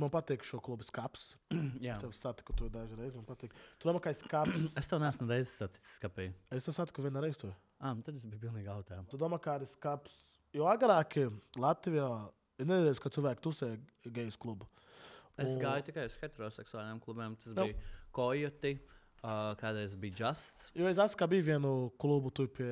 man patīk šo klubu skats. Jā. Es tev satiku to dažreiz, man patīk. Tu domā, ka es skats? Es tev neesmu reizes saticis skapī. Es tev satiku vienā reiz to. Tad es biju pilnīgi autā. Tu domā, kā ir skats? Jo agrāk Latvijā, es nezinu, ka cilvēki tusē gejas klubu. Es gāju tikai uz heteroseksuāliem klubiem. Tas bija Kojoti, kādreiz bija Justs. Jo es atceros, ka bija vienu klubu tur pie...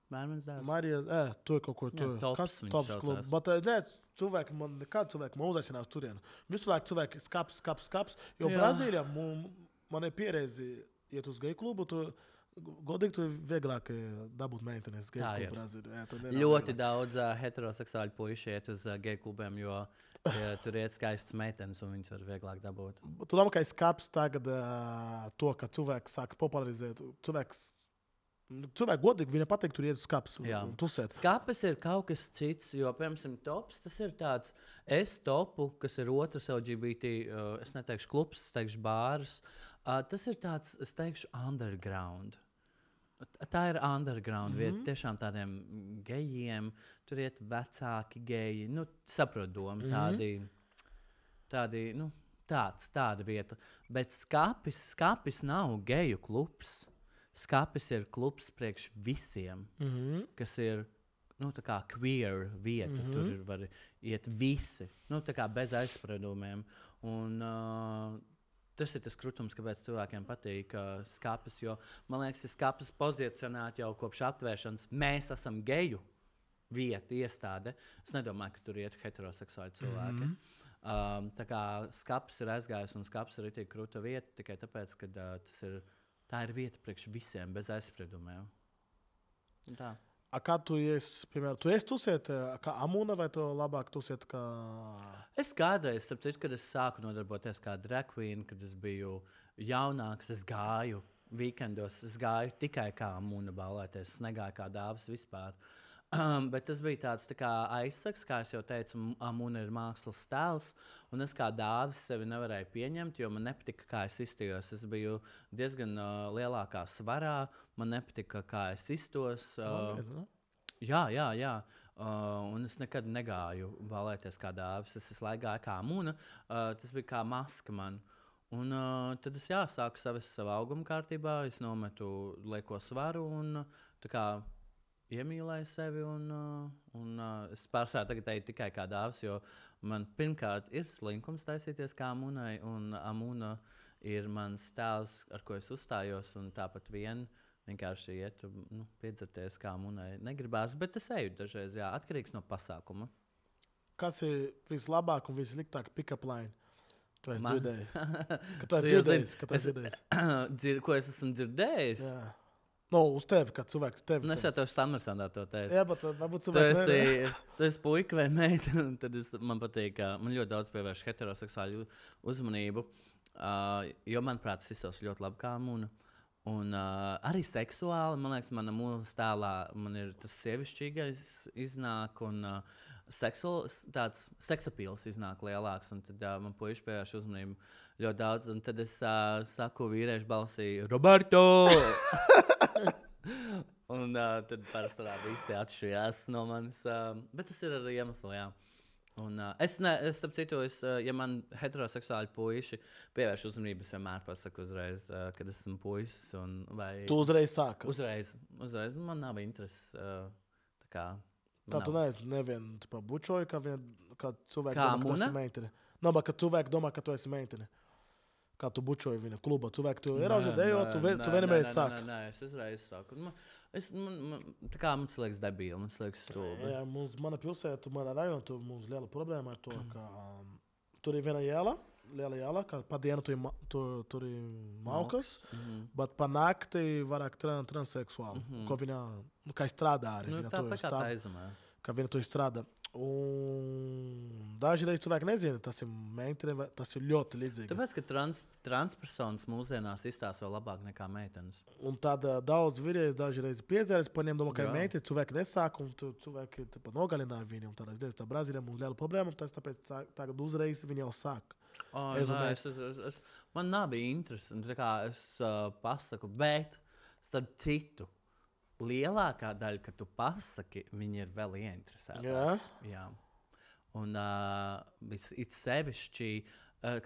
Vērmens dēls. Marija, tur kaut kur tur. Tops viņš Tops klubs. Bet cilvēki man nekādu cilvēku man uzaicinās turienu. Visu laiku cilvēki skaps. Jo Brazīlijā man ir pieredzi, ja tu uz geju klubu, tu godīgi tu vieglāk dabūt meitenes geju klubu Brazīlijā. Ļoti daudz heteroseksuāļu puiši iet uz geju klubiem, jo tur iet skaistas meitenes un viņas var vieglāk dabūt. Tu domā, ka skaps tagad to, ka cilvēki sāka popularizēt, cilvēki godīgi, viņa pateikt, tur iet uz skapes un tusēt. Skapes ir kaut kas cits, jo, piemēram, tops, tas ir tāds topu, kas ir otrs LGBT, es neteikšu klubs, es teikšu bārs. Tas ir tāds, es teikšu, underground. Tā ir underground vieta, tiešām tādiem gejiem, tur iet vecāki geji, nu, saprot domu, tādi, nu, tāda vieta. Bet skapis nav geju klubs. Skapis ir klubs priekš visiem, kas ir, nu, tā kā queer vieta. Tur var iet visi, nu, tā kā bez aizspriedumiem. Un tas ir tas krutums, kāpēc cilvēkiem patīk skapis, jo, man liekas, ir skapis pozicionēt jau kopš atvēršanas. Mēs esam geju vieta, iestāde. Es nedomāju, ka tur iet heteroseksuāli cilvēki. Tā kā skapis ir aizgājis un skapis ir tik kruta vieta tikai tāpēc, ka tā ir vieta priekš visiem, bez aizspriedumiem. Kā tu esi, piemēram, tu esi tusēt kā amūna vai tu labāk tusēt kā... Es kādreiz, kad es sāku nodarboties kā drag queen, kad es biju jaunāks, es gāju weekendos, es gāju tikai kā amūna ballēties, es negāju kā dāvas vispār. Bet tas bija tāds tā kā aizsaks, kā es jau teicu, amūna ir mākslas tēls, un es kā dāvis sevi nevarēju pieņemt, jo man nepatika, kā es izstījos. Es biju diezgan lielākā svarā, man nepatika, kā es izstos. Jā. Un es nekad negāju balēties kā dāvis, es laiku gāju kā amūna, tas bija kā maska man. Un tad es sāku savu auguma kārtībā, es nometu lieko svaru un tā kā iemīlēju sevi, un es pārsvarā tagad eju tikai kā dāvis, jo man pirmkārt ir slinkums taisīties kā amūnai, un amūna ir mans tēls, ar ko es uzstājos, un tāpat vienkārši iet, piedzerties kā amūnai negribās, bet es eju dažreiz, atkarīgs no pasākuma. Kas ir vislabāk un vissliktāk pick-up line? Tu esi dzirdējis? Ka tu esi dzirdējis? Ko es esmu dzirdējis? Jā. No, uz tevi, kā cilvēks. Es jau tev Stammersandā to teicu. Jā, bet varbūt cilvēks tu esi puika vai meita, un tad man patīk, man ļoti daudz pievērš heteroseksuāļu uzmanību, jo, manuprāt, es izsaucu ļoti labi kā amūna. Un arī seksuāli, man liekas, mana mūzes tēlā man ir tas sievišķīgais iznāk, un tāds seksapīls iznāk lielāks, un tad man puiši pievērš uzmanību ļoti daudz, un tad es saku vīriešu balsī, Roberto! Un tad parasti visi atšķirās no manis. Bet tas ir arī iemesls, jā. Un, es starp citu, ja man heteroseksuāli puiši pievērš uzmanību, es vienmēr pasaku uzreiz, kad esmu puisis. Tu uzreiz sāki? Uzreiz. Man nav intereses. Tā tu nevienu bučoji, kā cilvēki kā domā, ka tu esi meitene. Nav, bet kad cilvēki domā, ka tu esi meitene. Kā tu bučoji viņa kluba, cilvēki tu ierauzi dejot, tu vienmēr sāki. Nē, es uzreiz sāku. Tā kā man liekas debīli, man liekas stulbi. Jā, mana pilsēta, mana rajona, mums liela problēma ar to, ka tur ir viena liela jēla, ka pa dienu tur ir malkas, bet pa nakti vairāk transseksuāli, ko viņa, kā strādā arī. Tāpēc kā tā aizumē. Ka viņa tur strādā. Un dažreiz cilvēki nezina, tas ir meitene, tas ir ļoti līdzīgi. Tāpēc, ka transpersonas mūsdienās izstāsta vēl labāk nekā meitenes. Un tad daudz vīrieši dažreiz piedzēras, par viņiem domā, ka ir meitene, cilvēki nesāk, un cilvēki nogalināja viņu. Un tādā tā Brazīlijā mums liela problēma, un tas tāpēc tagad uzreiz viņi jau sāk. Man nav bija interesi, tā kā es pasaku, bet starp citu. Lielākā daļa, kad tu pasaki, viņi ir vēl ieinteresēti. Jā. Un it sevišķi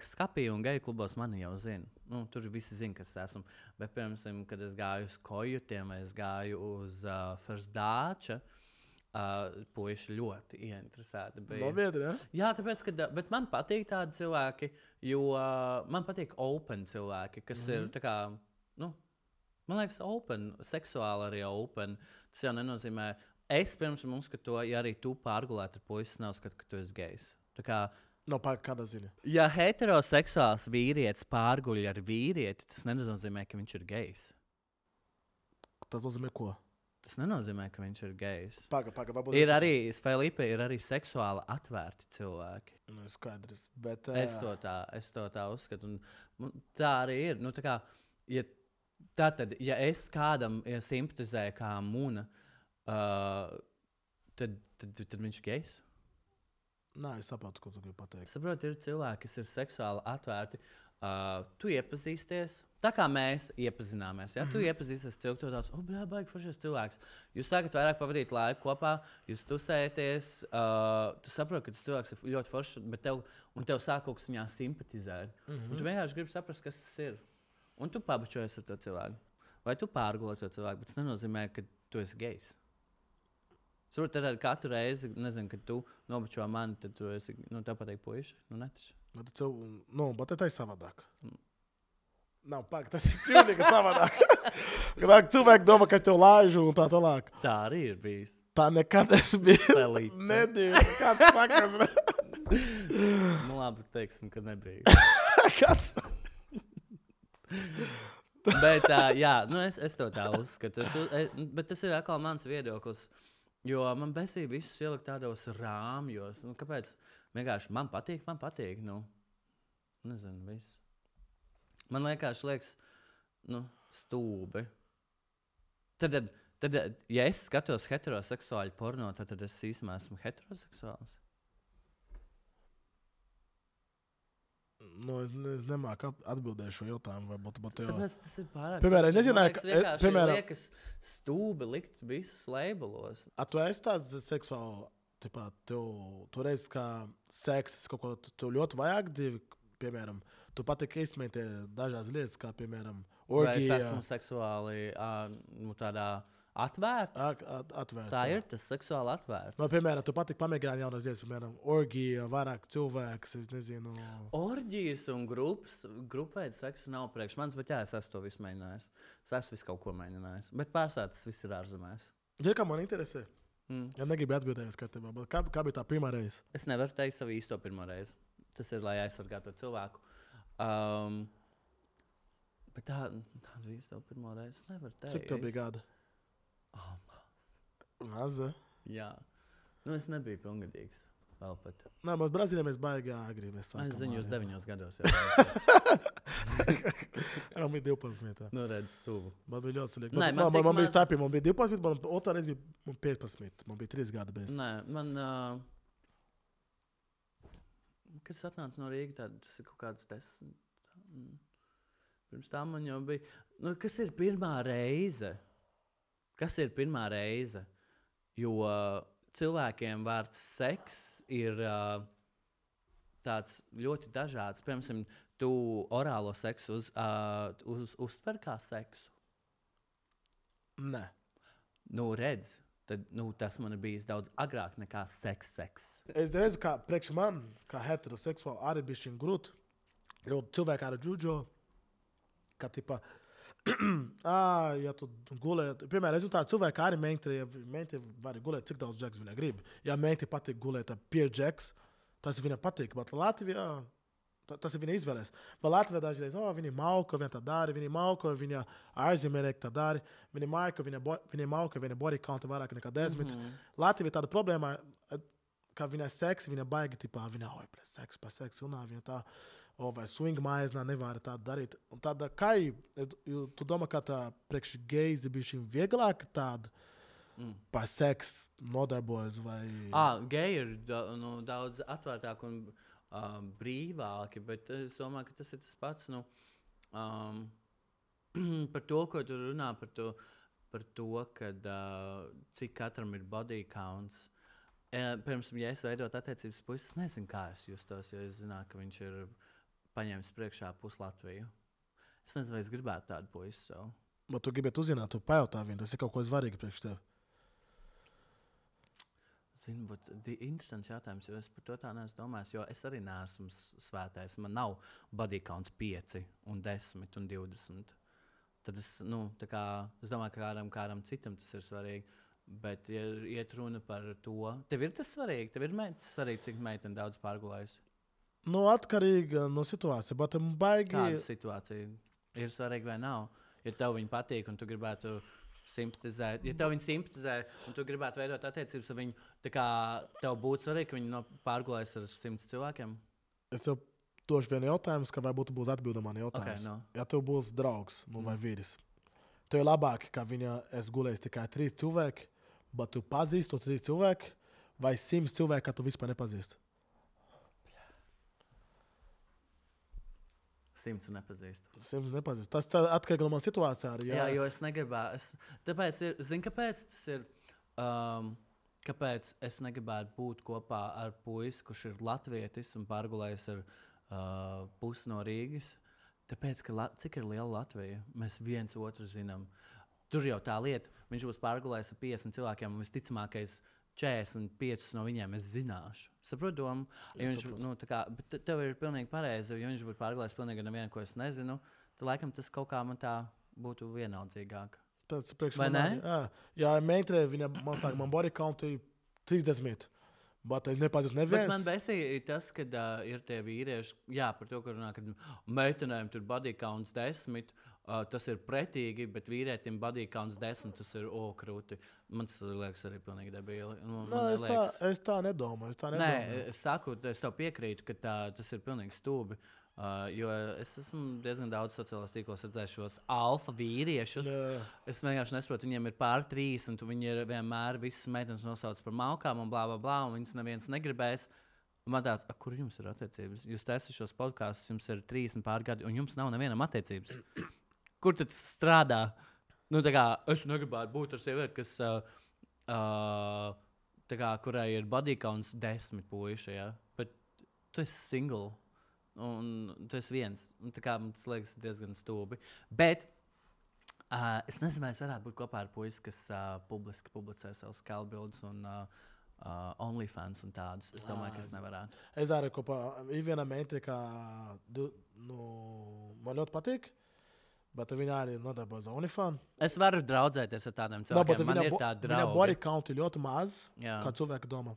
skapī un geju klubos mani jau zina. Tur visi zina, kas esmu. Bet, piemēram, kad es gāju uz kojutiem, es gāju uz First Dāča, puiši ļoti ieinteresēti bija. Nobiedri, ja? Jā, tāpēc, bet man patīk tādi cilvēki, jo man patīk open cilvēki, kas ir tā kā, man liekas, open, seksuāli arī open. Tas jau nenozīmē, es pirms mums, ka to, ja arī tu pārgulēt ar puisis, nav skat, ka tu esi gejs. Tā kā, kāda ziņa? Ja heteroseksuāls vīrietis pārguļ ar vīrieti, tas nenozīmē, ka viņš ir gejs. Tas nozīmē ko? Tas nenozīmē, ka viņš ir gejs. Varbūt ir arī, Felipe, ir arī seksuāli atvērti cilvēki. Skaidrs, bet... Es to tā uzskatu. Un tā arī ir. Tā kā, Tātad, ja es kādam simpatizēju kā Muna, tad viņš ir gejs? Nē, es saprotu, ko tu gribi pateikt. Saprotu, ir cilvēki, kas ir seksuāli atvērti. Tu iepazīsties, tā kā mēs iepazināmies. Ja? Tu iepazīsties cilvēku, tu tās, baigi foršies cilvēks. Jūs sākat vairāk pavadīt laiku kopā, jūs tusēties, tu saproti, ka tas cilvēks ir ļoti foršs, bet tev sāk kaut kas viņā simpatizēt. Un tu vienkārši gribi saprast, kas tas ir. Un tu pabučojies ar to cilvēku. Vai tu pārgulē to cilvēku, bet tas nenozīmē, ka tu esi gejs. Saprot, tad katru reizi, nezinu, kad tu nobučo mani, tad tu esi, tev pateik puiši, netaši. Bet tā ir savādāk. Nav tas ir pilnīgi savādāk. Kad cilvēki domā, ka tev laižu un tā tālāk. Tā arī ir bijis. Tā nekad es biju. Nedīvi, kāds saka. Labi, teiksim, ka nebija. Kāds? Bet, es to tā uzskatu. Bet tas ir atkal mans viedoklis. Jo man besīja visus ielikt tādos rāmjos. Kāpēc? Vienkārši man patīk. Nezinu, viss. Man liekas, stūbi. Tad, ja es skatos heteroseksuāļu porno, tad es īstenībā esmu heteroseksuāls. Es nemāku atbildēt šo jautājumu. Tāpēc tas ir pārāk. Piemēram, es nezināju, ka liekas stūbi likt visus leibelos. Tu esi tāds seksuāli, tu redzi, kā seks, kaut ko tu ļoti vajag dzīvi, piemēram, tu patīk izmētē dažās lietas, kā, piemēram, orgija. Vai es esmu seksuāli tādā atvērts? Atvērts. Tā ir tas seksuāli atvērts. Piemēram, tu patīk pamēģināt jaunas lietas, piemēram, orgija, vairāk cilvēks, es nezinu. Orģijas un grupēta seksa nav priekš manis, bet es esmu to visu mēģinājis. Es esmu visu kaut ko mēģinājis. Bet pārsvarā tas viss ir ārzemēs. Ja kā man interesē? Ja negribu atbildēt, kā bija tā pirmā reize? Es nevaru teikt savu īsto pirmo reizi. Tas ir, lai aizsargātu cilvēku. Bet tādu īsto pirmo reizi es nevaru teikt. Cik tev bija gada? Maza? Jā. Es nebiju pilngadīgs. Vēl pat. Nē, mums Brazīlijā mēs baigi agri. Es zinu, jūs 9 gados jau. Man bija 12. Redz, tuvu. Man bija ļoti slikti. Man bija starpī. Man bija 12, man otrā reize bija 15. Man bija 3 gadi bez. Nē, man... Kad es atnācu no Rīgas, tas ir kaut kāds 10. Pirms tam man jau bija... kas ir pirmā reize? kas ir pirmā reize? Jo cilvēkiem vārds seks ir tāds ļoti dažāds. Piemēram, tu orālo seksu uztver kā seksu? Nē. Redz, tad tas man ir bijis daudz agrāk nekā seks. Es redzu, kā priekš man, kā heteroseksuāli, arī bija šķiet grūti. Jo cilvēki ar džudžo, ka tipa, ja tu gulē, piemēram, rezultāti cilvēki arī menti var gulēt, cik daudz džeks viņa grib. Ja menti patīk gulēt ar 5 džeks, tas viņa patīk, bet Latvijā tas ir viņa izvēles. Bet Latvijā dažreiz, viņa mauka, viņa tā dara, viņa mauka, viņa ārzemnieki tā dara, viņa mauka, viņa body count vairāk nekā 10. Latvijā tāda problēma, ka viņa seks, viņa baigi, tipā, viņa, seks par seksu, un viņa tā, vai swing maiznā nevar tā darīt. Un tāda, kā tu domā, ka tā priekš geizi bija šim vieglāk tāda par seksu nodarbojas, vai... Geji ir daudz atvērtāk un brīvāki, bet es domāju, ka tas ir tas pats, par to, ko tu runā, par to, kad, cik katram ir body counts. Pirms, ja es veidot attiecības puisis, nezinu, kā es justos, jo es zināju, ka viņš ir paņēmis priekšā pus Latviju. Es nezinu, vai es gribētu tādu puisi savu. Bet tu gribētu uzzināt, tu pajautā viņu, tas ir kaut ko svarīgi priekš tevi. Zinu, bet interesants jautājums, jo es par to tā neesmu domājis, jo es arī neesmu svētais. Man nav body counts 5 un 10 un 20. Tad es, es domāju, ka kādam citam tas ir svarīgi. Bet, ja iet runa par to, tev ir tas svarīgi? Tev ir svarīgi, cik meitene daudz pārgulējusi? Atkarīgi no situācijas, bet baigi... Kāda situācija ir svarīga vai nav? Ja tev viņa patīk un tu gribētu simpatizēt, ja tev viņa simpatizē un tu gribētu veidot attiecības ar viņu, tā kā tev būtu svarīgi, ka viņa pārgulēs ar 100 cilvēkiem? Es tev došu vienu jautājumu, ka varbūt būs atbilde man jautājums. Okay, Ja tev būs draugs vai vīris, tev ir labāk, ka viņa gulēs tikai 3 cilvēki, bet tu pazīsti to 3 cilvēki, vai 100 cilvēki, ka tu vispār nepazīsti? 100 nepazīstu. 100 nepazīstu. Tas atkarīgi no manas situācijas arī. Jā, jo es negribētu. Tāpēc, kāpēc tas ir? Kāpēc es negribētu būt kopā ar puisi, kurš ir latvietis un pārgulējis ar pusi no Rīgas? Tāpēc, ka cik ir liela Latvija, mēs viens otru zinām. Tur jau tā lieta, viņš būs pārgulējis ar 50 cilvēkiem, un visticamākais 45 no viņiem es zināšu. Saprotu domu? Ja viņš, bet tev ir pilnīgi pareizi, ja viņš būtu pārgulējis pilnīgi nevienu, ko es nezinu, tad laikam tas kaut kā man tā būtu vienaldzīgāk. Tas priekš vai man ne? Jā, meitre, viņa man saka, man body count ir 30. Bet es nepazīstu neviens. Bet man besīja tas, kad ir tie vīrieši, par to, ka runā, kad meitenēm tur body counts 10, tas ir pretīgi, bet vīrietim body counts 10, tas ir krūti. Man tas liekas arī pilnīgi debīli. Es tā nedomāju. Nē, es saku, es tev piekrītu, ka tas ir pilnīgi stūbi. Jo es esmu diezgan daudz sociālajos tīklos redzējis šos alfa vīriešus. Es vienkārši nesaprotu, viņiem ir pār 30, un viņi ir vienmēr visas meitenes nosauc par malkām un blā, blā, blā, un viņas neviens negribēs. Man tāds, kur jums ir attiecības? Jūs taisat šos podkastus, jums ir 30 pār gadi, un jums nav nevienam attiecības. Kur tad strādā? Es negribētu būt ar sievieti, kas, kurai ir body counts 10 puiši, bet tu esi single. Un tu esi viens. Man tas liekas diezgan stūbi. Bet es nezinu, vai es varētu būt kopā ar puisi, kas publiski publicē savus kalbildus un OnlyFans un tādus. Es domāju, ka es nevarētu. Es arī kopā ir viena meitene, kā man ļoti patīk, bet viņa arī nodarbojas ar OnlyFans. Es varu draudzēties ar tādiem cilvēkiem. Man ir tāda drauga. Viņa body count ir ļoti maz, kā cilvēki domā.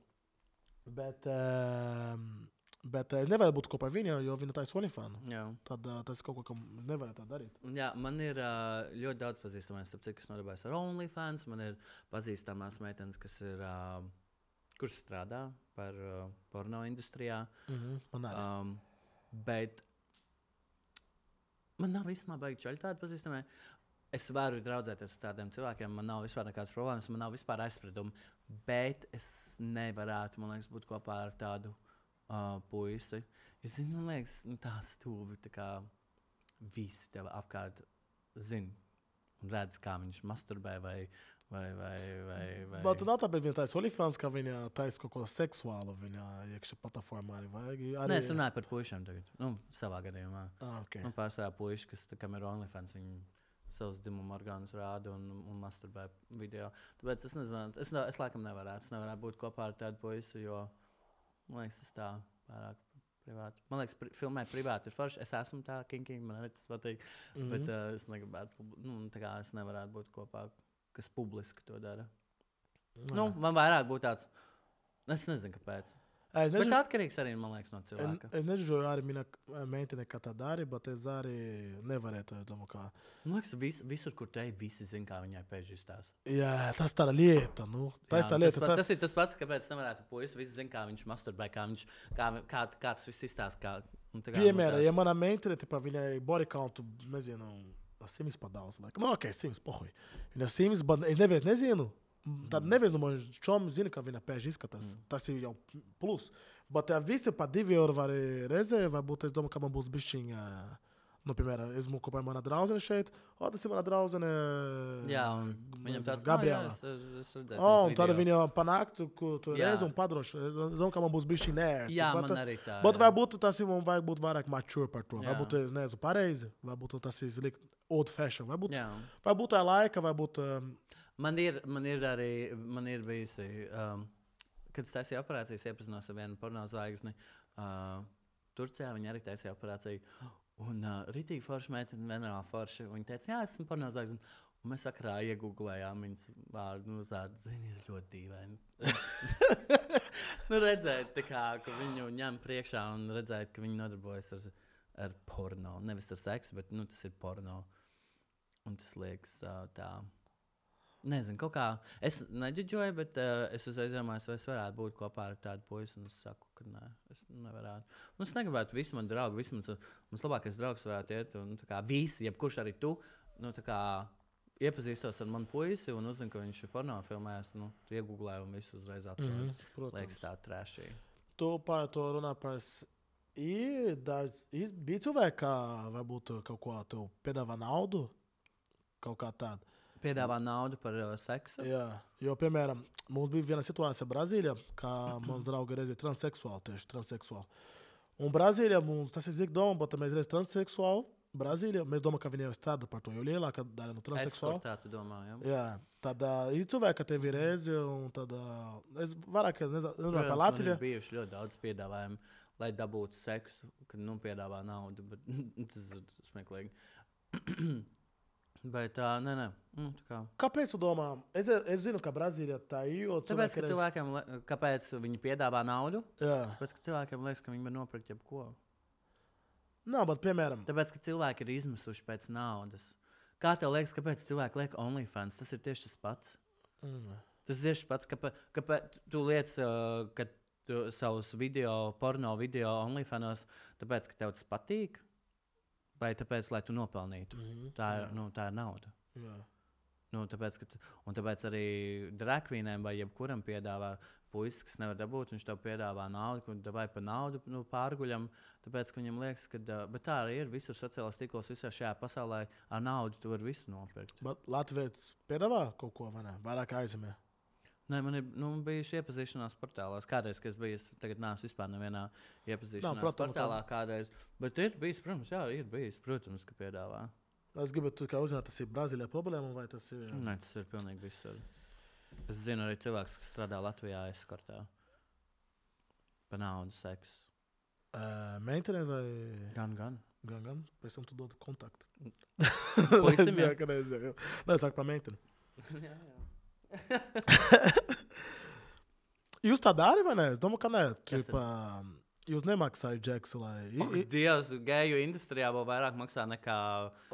Bet es nevaru būt kopā ar viņu, jo viņa taisa OnlyFans. Tad tas kaut ko, kam nevarētu tā darīt. Jā, man ir ļoti daudz pazīstamais, kas nodarbojas ar OnlyFans. Man ir pazīstamās meitenes, kas ir, kuras strādā par porno industrijā. Man arī. Bet man nav vispār baigi čaļi tādi pazīstamie. Es varu draudzēties ar tādiem cilvēkiem, man nav vispār nekādas problēmas, man nav vispār aizspriedumi. Bet es nevarētu, man liekas, būt kopā ar tādu puisi. Es zinu, man liekas, tā stūbi, tā kā visi tev apkārt zina, un redz, kā viņš masturbē vai Bet nav tāpēc viņa taisa OnlyFans, ka viņa taisa kaut ko seksuālu viņa iekšā platformā arī vajag. Nē, es runāju par puišiem tagad. Nu, savā gadījumā. Okay. Nu, pārsvarā puiši, kas kam ir OnlyFans, viņi savus dzimumu orgānus rāda un masturbē video. Tāpēc es nezinu, es laikam nevarētu. Es nevarētu būt kopā ar tādu puisi, jo, man liekas, tas tā vairāk privāti. Man liekas, filmēt privāti ir forši. Es esmu tā kinky, man arī tas patīk. Bet es negribētu, tā kā es nevarētu būt kopā, kas publiski to dara. Nu, man vairāk būtu tāds, es nezinu, kāpēc. Bet atkarīgs arī, man liekas, no cilvēka. Es nezinu, arī mina meitene, kā tā dara, bet es arī nevarētu, es domāju, kā... Man liekas, visur, kur te visi zina, kā viņai pēži izstās. Jā, tas tā lieta, nu. Tas ir tas pats, kāpēc nevarētu puisi, visi zina, kā viņš masturbē, kā tas viss izstās. Piemēram, ja mana meitene, viņai body countu, nezinu, 100 pa daudz. Nu, ok, 100, pohuj. Viņa 100, bet es neviens nezinu. Tad neviens no manis čom zina, ka viņa pēži izskatās. Tas ir jau plus. Bet ja visi pa 2 eiro var reizē, varbūt es domāju, ka man būs bišķiņa, nu, piemēram, esmu kopā mana draudzene šeit, tas ir mana draudzene viņam tāds, Gabriela. Es redzēju un tad viņa panāk tu reizi un padroši. Es domāju, ka man būs bišķiņa nērti. Jā, man arī tā. Bet varbūt tas ir, man vajag būt vairāk mature par to. Varbūt es nezinu pareizi, varbūt tas ir old fashion. Varbūt tā laika, varbūt... Man ir bijusi, kad es taisīju operācijas, iepazinos ar vienu porno zvaigzni. Turcijā viņa arī taisīja operāciju. Un ritīgi forši meitene, vienā forši. Viņa teica, jā, esmu porno zvaigzni. Un mēs vakarā iegooglējām viņas vārdu, uzvārdu. Zini, ir ļoti dīvaini. Nu, redzēt, ka viņu ņem priekšā un redzēt, ka viņi nodarbojas ar porno. Nevis ar seksu, bet tas ir porno. Un tas liekas tā... Nezinu, kaut kā. Es neģidžoju, bet es uzreiz domāju, vai es varētu būt kopā ar tādu puisi. Un es saku, ka nē, es nevarētu. Un es negribētu visi mani draugi, mans labākais draugs varētu iet. Un tā kā visi, jebkurš arī tu, tā kā iepazīstos ar manu puisi un uzzinu, ka viņš ir porno filmēs. Tu iegooglē un visu uzreiz atrod. Liekas tā trešī. Tu par to runā par... Bija cilvēki, kā varbūt kaut ko tu piedāvā naudu? Kaut kā tāda. Piedāvā naudu par seksu? Jā, jo, piemēram, mums bija viena situācija Brazīlijā, kā mans draugi reiz ir transseksuāli. Un Brazīlijā mums tas ir zik doma, bet mēs reiz transseksuāli Brazīlijā, mēs domājam, ka viņi jau strādā par to, jo lielākā daļa no transseksuāli. Es tā tu domā, jā? Jā, tad ir cilvēki, ka tev ir reizi, un tad es vairāk nezinu par Latviju. Man ir bijuši ļoti daudz piedāvājumu, lai dabūtu seksu, kad piedāvā naudu, bet tas ir smieklīgi. Bet nē. Kāpēc tu domā? Es zinu, ka Brazīlijā tā ir. Tāpēc, ka cilvēkiem, kāpēc viņi piedāvā naudu? Jā. Tāpēc, ka cilvēkiem liekas, ka viņi var nopirkt jebko. Nav, bet piemēram. Tāpēc, ka cilvēki ir izmisuši pēc naudas. Kā tev liekas, kāpēc cilvēki liek OnlyFans? Tas ir tieši tas pats. Tas ir tieši pats, kāpēc tu liec, ka tu savus porno video OnlyFanos, tāpēc, ka tev tas patīk? Vai tāpēc, lai tu nopelnītu? Tā ir nauda. Jā. Tāpēc arī dragvīnēm vai jebkuram piedāvā puisis, kas nevar dabūt, viņš tev piedāvā naudu, vai pa naudu pārguļam, tāpēc, ka viņam liekas, ka... Bet tā arī ir visur sociālās tīklos, visā šajā pasaulē ar naudu tu vari visu nopirkt. Bet Latvijas piedāvā kaut ko, vai ne? Vairāk ārzemē? Nē, man ir bijuši iepazīšanās portālās. Kādreiz, kad es biju, tagad neesmu vispār nevienā iepazīšanās portālā kādreiz. Bet ir bijis, protams, ka piedāvā. Es gribētu uzzināt, tas ir Brazīlijā problēma vai tas ir... Nē, tas ir pilnīgi visur. Es zinu arī cilvēks, kas strādā Latvijā eskortā. Pa naudu seksu. Meitene vai... Gan. Pēc tam tu dod kontaktu. Puisim, jā? Nē, sāk pa meiteni. Jā. Jūs tā dari, vai ne? Es domāju, ka nē. Jūs nemaksājat džeksu, lai... Dievs, geju industrijā vēl vairāk maksā nekā...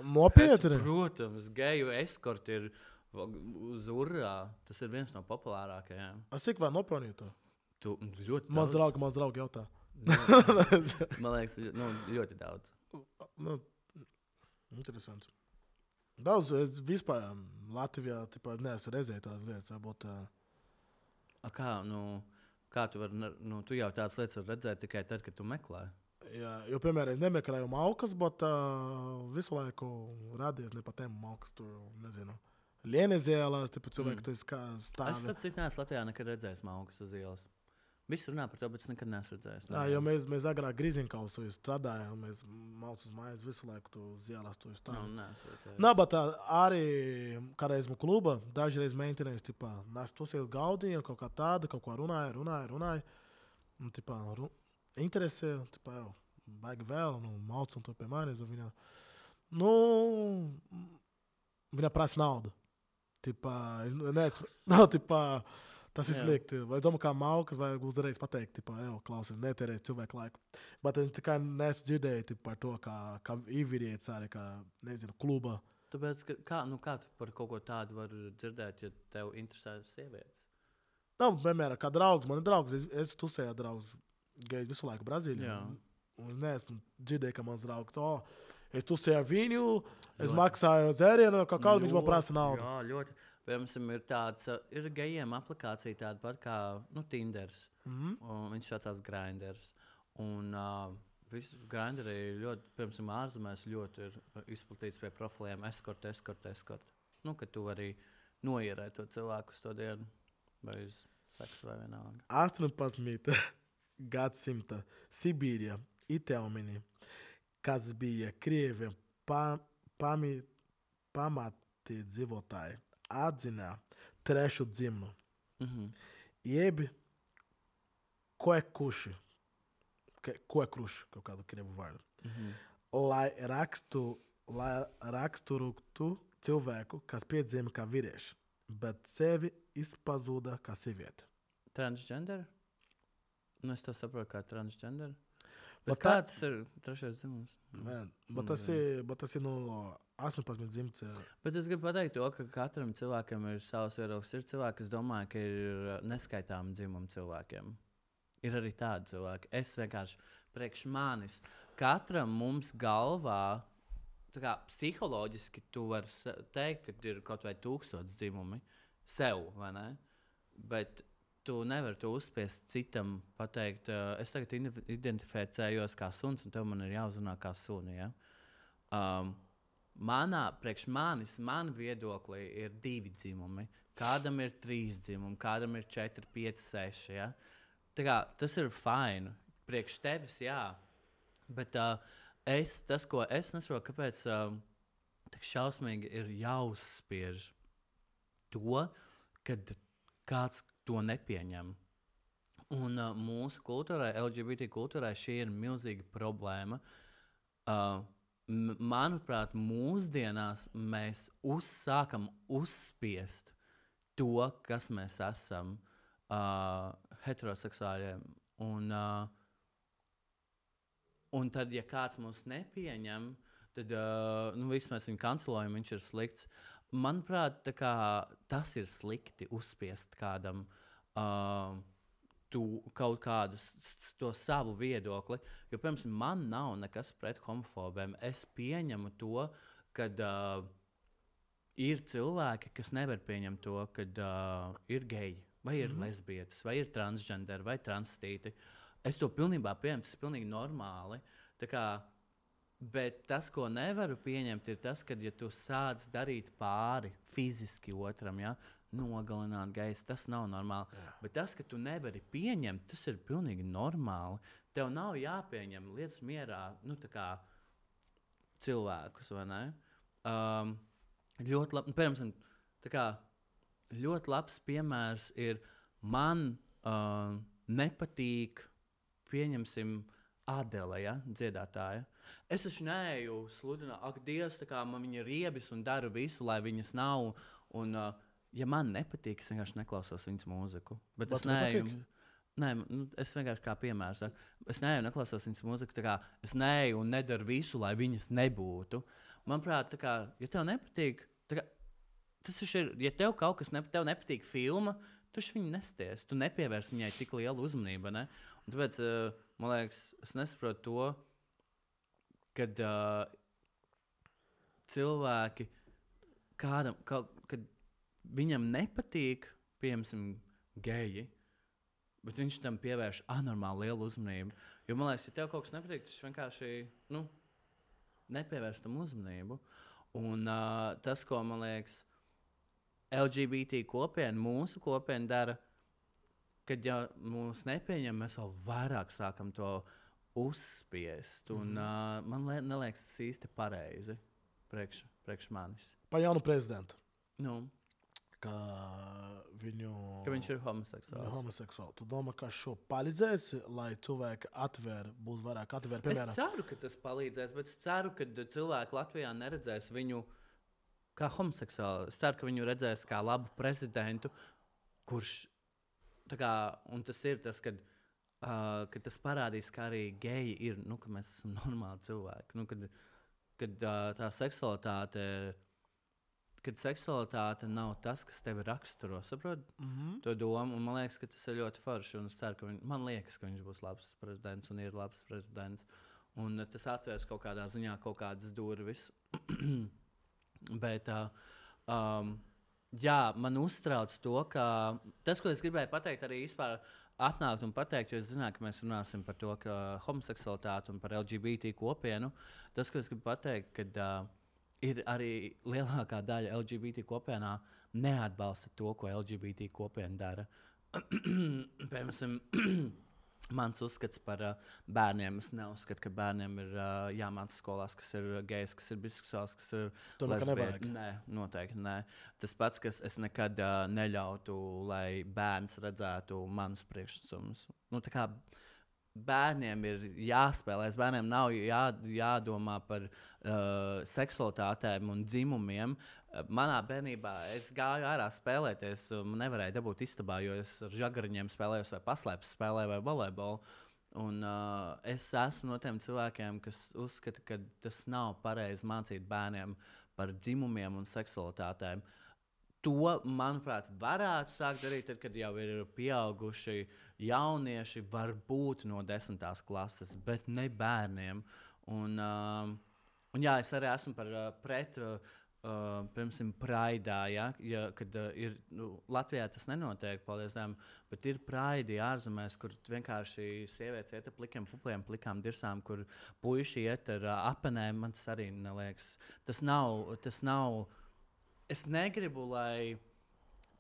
Nopietni? Protams, geju eskorti ir uz urā. Tas ir viens no populārākajiem. Cik vai nopelnīju to? Tu ļoti daudz. Mans draugi jautā. Man liekas, ļoti daudz. Interesanti. Daudz, es vispār Latvijā neesmu redzējis tās lietas. Varbūt, kā tu vari, tu jau tādas lietas var redzēt tikai tad, kad tu meklē? Jā, jo, piemēram, es nemeklēju malkas, bet visu laiku radies ne pa tēmu malkas, tur, nezinu, Lienezēlās, tipu cilvēku, tu esi kā stāvi. Es sapratu, neesmu Latvijā nekad redzējis malkas uz ielas. Viss runā par to, bet es nekad neesmu redzējis. Jā, jo mēs agrāk Grīzinkausu strādājām, mēs malcas mājas visu laiku tu uz ielas tu stāvi. Nā, bet arī kādreiz mu kluba, dažreiz mēģinājis, tipā, naši tos ir gaudīja, kaut kā tāda, kaut ko runāja. Un, tipā, interesē, tipā, jau, baigi vēl, malc un to pie manis, un viņa, viņa prasa naudu. Tipā, tipā, tas ir slikti. Vai es domāju, kā malkas vajag uzreiz pateikt, tipā, klausies, netērēs cilvēku laiku. Bet es tikai neesmu dzirdēju par to, kā īvirietis arī, kā, nezinu, kluba. Tāpēc, kā tu par kaut ko tādu var dzirdēt, ja tev interesē sievietes? Nav, piemēram, kā draugs, man ir draugs, es tusēju draugs gejs visu laiku Brazīlijā. Un es neesmu dzirdēju, ka mans draugs, es tusēju ar viņu, es maksāju dzērienu, kā kādu viņš man prasa naudu. Jā, ļoti. Piemēram, ir tāds, ir gejiem aplikācija tāda pat kā, Tinders. Un viņš saucās Grinders. Un Grinderi ļoti, piemēram, ārzemēs ļoti ir izplatīts pie profiliem escort. Kad tu arī noierēt to cilvēku uz to dienu. Vai uz seksu vai vienalga. 18. gadsimta Sibīrija Itelmeni, kas bija Krievi pamati dzīvotāji, atzina trešu dzimnu. Jeb koekuši, kaut kādu krievu vārdu. Lai raksturotu cilvēku, kas piedzima kā vīrieši, bet sevi izpazuda kā sieviete. Transgender? Es to saprotu kā transgender. Bet kā tas ir trešais dzimums? Bet tas ir no 18 dzimts. Bet es gribu pateikt to, ka katram cilvēkam ir savs viedoklis. Ir cilvēki, kas domā, ka ir neskaitāmi dzimumi cilvēkiem. Ir arī tādi cilvēki. Es vienkārši priekš manis. Katram mums galvā, tā kā psiholoģiski tu vari teikt, ka ir kaut vai 1000 dzimumi sev, vai ne? Bet tu nevari to uzspiest citam, pateikt, es tagad identificējos kā suns, un tev man ir jāuzrunā kā suni. Ja? Priekš manis, man viedoklī ir 2 dzimumi. Kādam ir 3 dzimumi, kādam ir 4, 5, 6. Ja? Tā kā, tas ir fine. Priekš tevis, jā. Bet tas, ko es nesaprotu, kāpēc tik šausmīgi ir jāuzspiež to, kad kāds to nepieņem. Un mūsu kultūrai, LGBT kultūrai, šī ir milzīga problēma. Manuprāt, mūsdienās mēs sākam uzspiest to, kas mēs esam heteroseksuāļiem. Un tad, ja kāds mūs nepieņem, tad viss mēs viņu kancelējam, viņš ir slikts. Manuprāt, tas ir slikti uzspiest kādam kaut kādu to savu viedokli. Jo, piemēram, man nav nekas pret homofobiem. Es pieņemu to, ka ir cilvēki, kas nevar pieņemt to, ka ir geji, vai ir lesbietes, vai ir transgenderi, vai transtīti. Es to pilnībā pieņemu, tas ir pilnīgi normāli. Bet tas, ko nevaru pieņemt, ir tas, ka, ja tu sāc darīt pāri fiziski otram, ja, nogalināt gaisu, tas nav normāli. Jā. Bet tas, ka tu nevari pieņemt, tas ir pilnīgi normāli. Tev nav jāpieņem lietas mierā, cilvēkus, vai ne? Ļoti labs piemērs ir man nepatīk, pieņemsim, Adele, ja, dziedātāja. Es taču neeju sludināt, ak, Dievs, man viņa ir riebis un daru visu, lai viņas nav. Un, ja man nepatīk, es vienkārši neklausos viņas mūziku. Bet es neeju. Nē, es vienkārši kā piemērs saku. Es neeju neklausos viņas mūziku, es neeju un nedaru visu, lai viņas nebūtu. Manuprāt, ja tev nepatīk, tas ir, ja tev kaut kas tev nepatīk filma, tu viņu nesties. Tu nepievērs viņai tik lielu uzmanību, ne? Un tāpēc, man liekas, es nesaprotu to, kad cilvēki kādam, kad viņam nepatīk, piemēram, geji, Bet viņš tam pievērš anormāli lielu uzmanību. Jo, man liekas, ja tev kaut kas nepatīk, tas vienkārši nepievērst tam uzmanību. Un tas, ko man liekas, LGBT kopiena, mūsu kopiena dara, kad ja mūs nepieņem, mēs vēl vairāk sākam to uzspiest. Un man neliekas tas īsti pareizi priekš manis. Par jaunu prezidentu. Ka viņš ir homoseksuāls. Tu domā, ka šo palīdzēs, lai cilvēki būs vairāk atvēr, piemēram? Es ceru, ka tas palīdzēs, bet es ceru, ka cilvēki Latvijā neredzēs viņu kā homoseksuālu. Es ceru, ka viņu redzēs kā labu prezidentu, kurš, un tas ir tas, kad tas parādīs, ka arī geji ir, ka mēs esam normāli cilvēki. Kad tā seksualitāte... Kad seksualitāte nav tas, kas tevi raksturo, saproti? To domu. Un man liekas, ka tas ir ļoti forši. Un es ceru, ka man liekas, ka viņš būs labs prezidents un ir labs prezidents. Un tas atvērs kaut kādā ziņā kaut kādas durvis. Bet, man uztrauc to, ka tas, ko es gribēju pateikt, arī vispār atnākt un pateikt, jo es zināju, ka mēs runāsim par to, ka homoseksualitāti un par LGBT kopienu. Tas, ko es gribu pateikt, kad... ir arī lielākā daļa LGBT kopienā neatbalsta to, ko LGBT kopiena dara. Piemēram, mans uzskats par bērniem. Es neuzskatu, ka bērniem ir jāmāca skolās, kas ir gejs, kas ir biseksuāls, kas ir lesbietis. Nē, noteikti nē. Tas pats, kas es nekad neļautu, lai bērns redzētu manus priekšnesumus. Bērniem ir jāspēlēs, bērniem nav jādomā par seksualitātēm un dzimumiem. Manā bērnībā es gāju ārā spēlēties, un nevarēju dabūt istabā, jo es ar žagariņiem spēlējos vai paslēpes spēlēju vai volejbolu. Un es esmu no tiem cilvēkiem, kas uzskata, ka tas nav pareizi mācīt bērniem par dzimumiem un seksualitātēm. To, manuprāt, varētu sākt darīt, tad, kad jau ir pieauguši jaunieši, varbūt no 10. klases, bet ne bērniem. Un jā, es arī esmu pret, piemēram, Praidā, kad ir, Latvijā tas nenotiek, paldies Dievam, bet ir Praidi ārzemēs, kur vienkārši sievietes iet ar plikiem pupliem, plikām dirsām, kur puiši iet ar apenēm, man tas arī neliekas. Tas nav. Es negribu, lai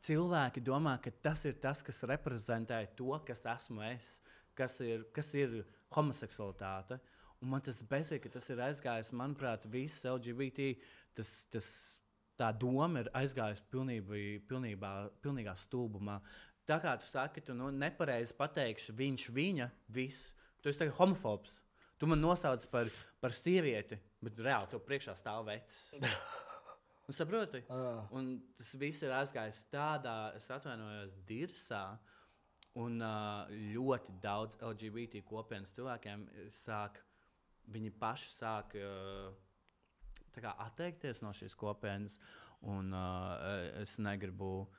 cilvēki domā, ka tas ir tas, kas reprezentē to, kas esmu es, kas ir homoseksualitāte. Un man tas bezīgi, ka tas ir aizgājis, manuprāt, viss LGBT, tā doma ir aizgājusi pilnīgā stulbumā. Tā kā tu saki, tu nepareizi pateikši viņš, viņa, viss. Tu esi tagad homofobs. Tu man nosauc par sievieti, bet reāli tev priekšā stāv vecs. Saproti? Un tas viss ir aizgājis tādā, es atvainojos, dirsā. Un ļoti daudz LGBT kopienas cilvēkiem viņi paši sāk atteikties no šīs kopienas. Un es negribu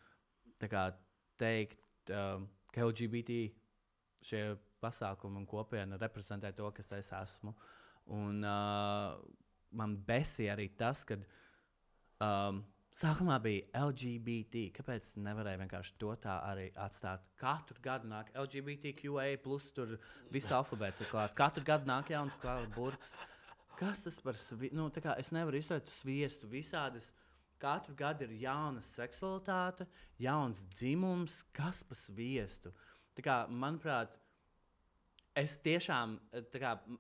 teikt, ka LGBT šie pasākumi un kopiena reprezentē to, kas es esmu. Un man besīja arī tas, kad sākumā bija LGBT. Kāpēc nevarēja vienkārši to tā arī atstāt? Katru gadu nāk LGBTQA, plus tur viss alfabēts ir klāt. Katru gadu nāk jauns burts. Kas tas par es nevaru izturēt sviestu visādas. Katru gadu ir jauna seksualitāte, jauns dzimums, kas pa sviestu. Manuprāt, es tiešām,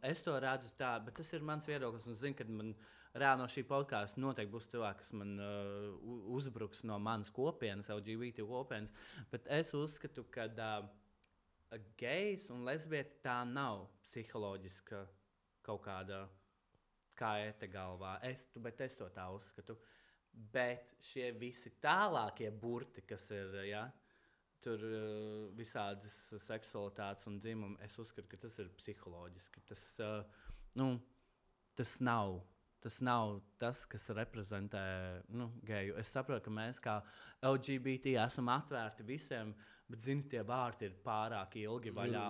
es to redzu tā, bet tas ir mans viedoklis un zinu, kad man reāli no šī podkāsta noteikti būs cilvēki, kas man uzbruks no manas kopienas, LGBT kopienas, bet es uzskatu, ka gejs un lesbieta tā nav psiholoģiska kaut kāda kaete galvā. Bet es to tā uzskatu. Bet šie visi tālākie burti, kas ir, tur visādas seksualitātes un dzimumi, es uzskatu, ka tas ir psiholoģiski. Tas nav tas, kas reprezentē geju. Es saprotu, ka mēs kā LGBT esam atvērti visiem, bet, zini, tie vārti ir pārāk ilgi vaļā.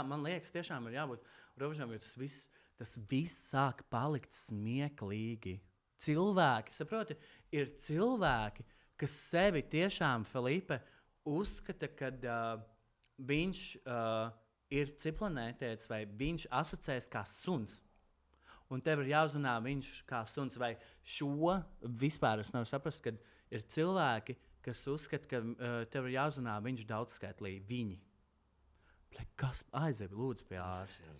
Man liekas, tiešām ir jābūt robežām, jo tas viss sāk palikt smieklīgi. Cilvēki, saproti, ir cilvēki, kas sevi tiešām, Filipe, uzskata, ka viņš ir ciplanētēts vai viņš asociēs kā suns. Un tev ir jāuzrunā viņš kā suns. Vai šo vispār es nevaru saprast, kad ir cilvēki, kas uzskata, ka tev ir jāuzrunā viņš daudzskaitlī. Viņi. Kas aiziet, lūdzu, pie ārsta?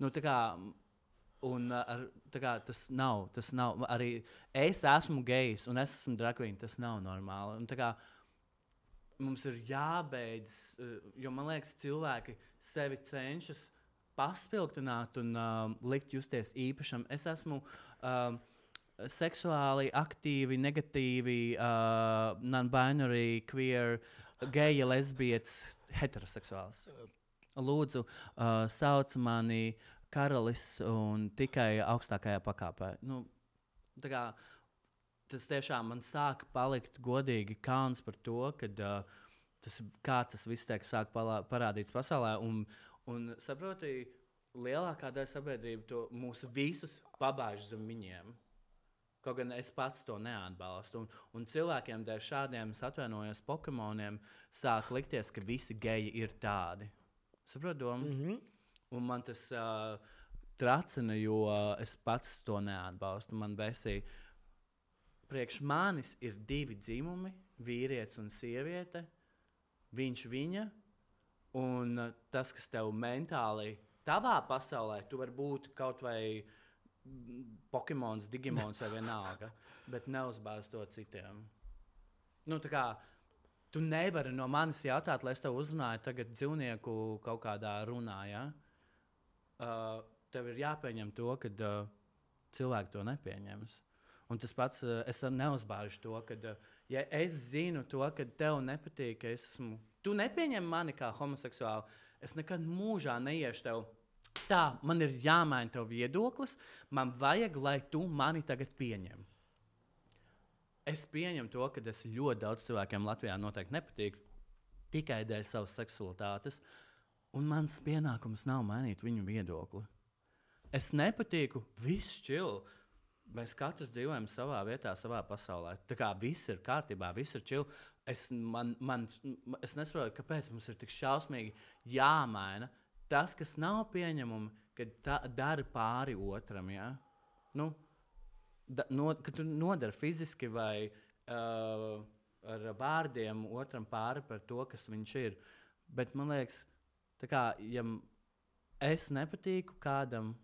Nu, tā kā, un, tā kā tas nav. Arī es esmu gejs un es esmu drag queen. Tas nav normāli. Un, tā kā, mums ir jābeidz, jo man liekas, cilvēki sevi cenšas paspilgtināt un likt justies īpašam. Es esmu seksuāli aktīvi, negatīvi, non-binary, queer, geja, lesbietis, heteroseksuāls. Lūdzu, sauc mani karalis un tikai augstākajā pakāpē. Nu, tā kā, tas tiešām man sāk palikt godīgi kauns par to, kad kā tas viss tiek sāk parādīts pasaulē. Un saproti, lielākā daļa sabiedrība to mūsu visus pabāž zem viņiem. Kaut gan es pats to neatbalstu. Un cilvēkiem dēļ šādiem, es atvainojos, Pokemoniem sāk likties, ka visi geji ir tādi. Saproti domu? Un man tas tracina, jo es pats to neatbalstu. Man besī. Priekš manis ir 2 dzimumi, vīrietis un sieviete. Viņš, viņa. Un tas, kas tev mentāli, tavā pasaulē, tu vari būt kaut vai Pokemons, Digimons vai vienalga, bet neuzbāz to citiem. Nu, tā kā, tu nevari no manis jautāt, lai es tev uzrunāju tagad dzīvnieku kaut kādā runā, ja? Tev ir jāpieņem to, ka cilvēki to nepieņems. Un tas pats, es neuzbāžu to, ka, ja es zinu to, ka tev nepatīk, ka es esmu, tu nepieņem mani kā homoseksuāli, es nekad mūžā neiešu tev. Tā, man ir jāmaina tev viedoklis, man vajag, lai tu mani tagad pieņem. Es pieņemu to, ka es ļoti daudz cilvēkiem Latvijā noteikti nepatīk, tikai dēļ savas seksualitātes, un mans pienākums nav mainīt viņu viedokli. Es nepatīku, viss čil. Mēs katrs dzīvojam savā vietā, savā pasaulē. Tā kā viss ir kārtībā, viss ir čil. Es nesaprotu, kāpēc mums ir tik šausmīgi jāmaina tas, kas nav pieņemumi, kad dara pāri otram. Ja? Nu, kad tu nodari fiziski vai ar vārdiem otram pāri par to, kas viņš ir. Bet man liekas, tā kā, ja es nepatīku kādam,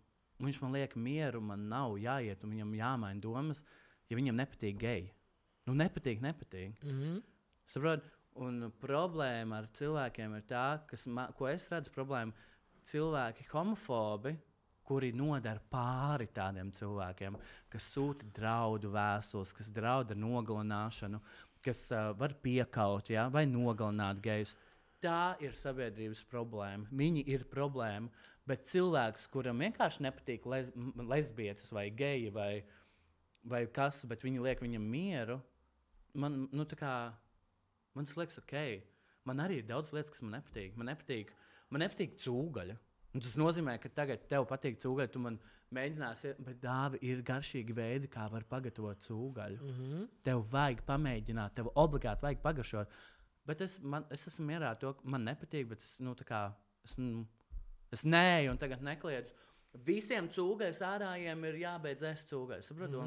viņš man liek mieru, man nav jāiet, un viņam jāmaina domas, ja viņam nepatīk geji. Nu, nepatīk. Saprot? Un problēma ar cilvēkiem ir tā, ko es redzu problēmu, cilvēki homofobi, kuri nodara pāri tādiem cilvēkiem, kas sūta draudu vēstules, kas drauda nogalināšanu, kas var piekaut, ja, vai nogalināt gejus. Tā ir sabiedrības problēma. Viņi ir problēma. Bet cilvēks, kuram vienkārši nepatīk lesbietis vai geji vai kas, bet viņi liek viņam mieru, man liekas, ok. Man arī ir daudz lietas, kas man nepatīk. Man nepatīk cūgaļa. Un tas nozīmē, ka tagad tev patīk cūgaļa, tu man mēģināsi, bet dāvi ir garšīgi veidi, kā var pagatavot cūgaļu. Tev vajag pamēģināt, tev obligāti vajag pagaršot. Bet es esmu mierā ar to, ka man nepatīk, bet es neeju un tagad nekliedzu. Visiem cūgaļas ārājiem ir jābeidz ēst cūgaļas. Saprotu?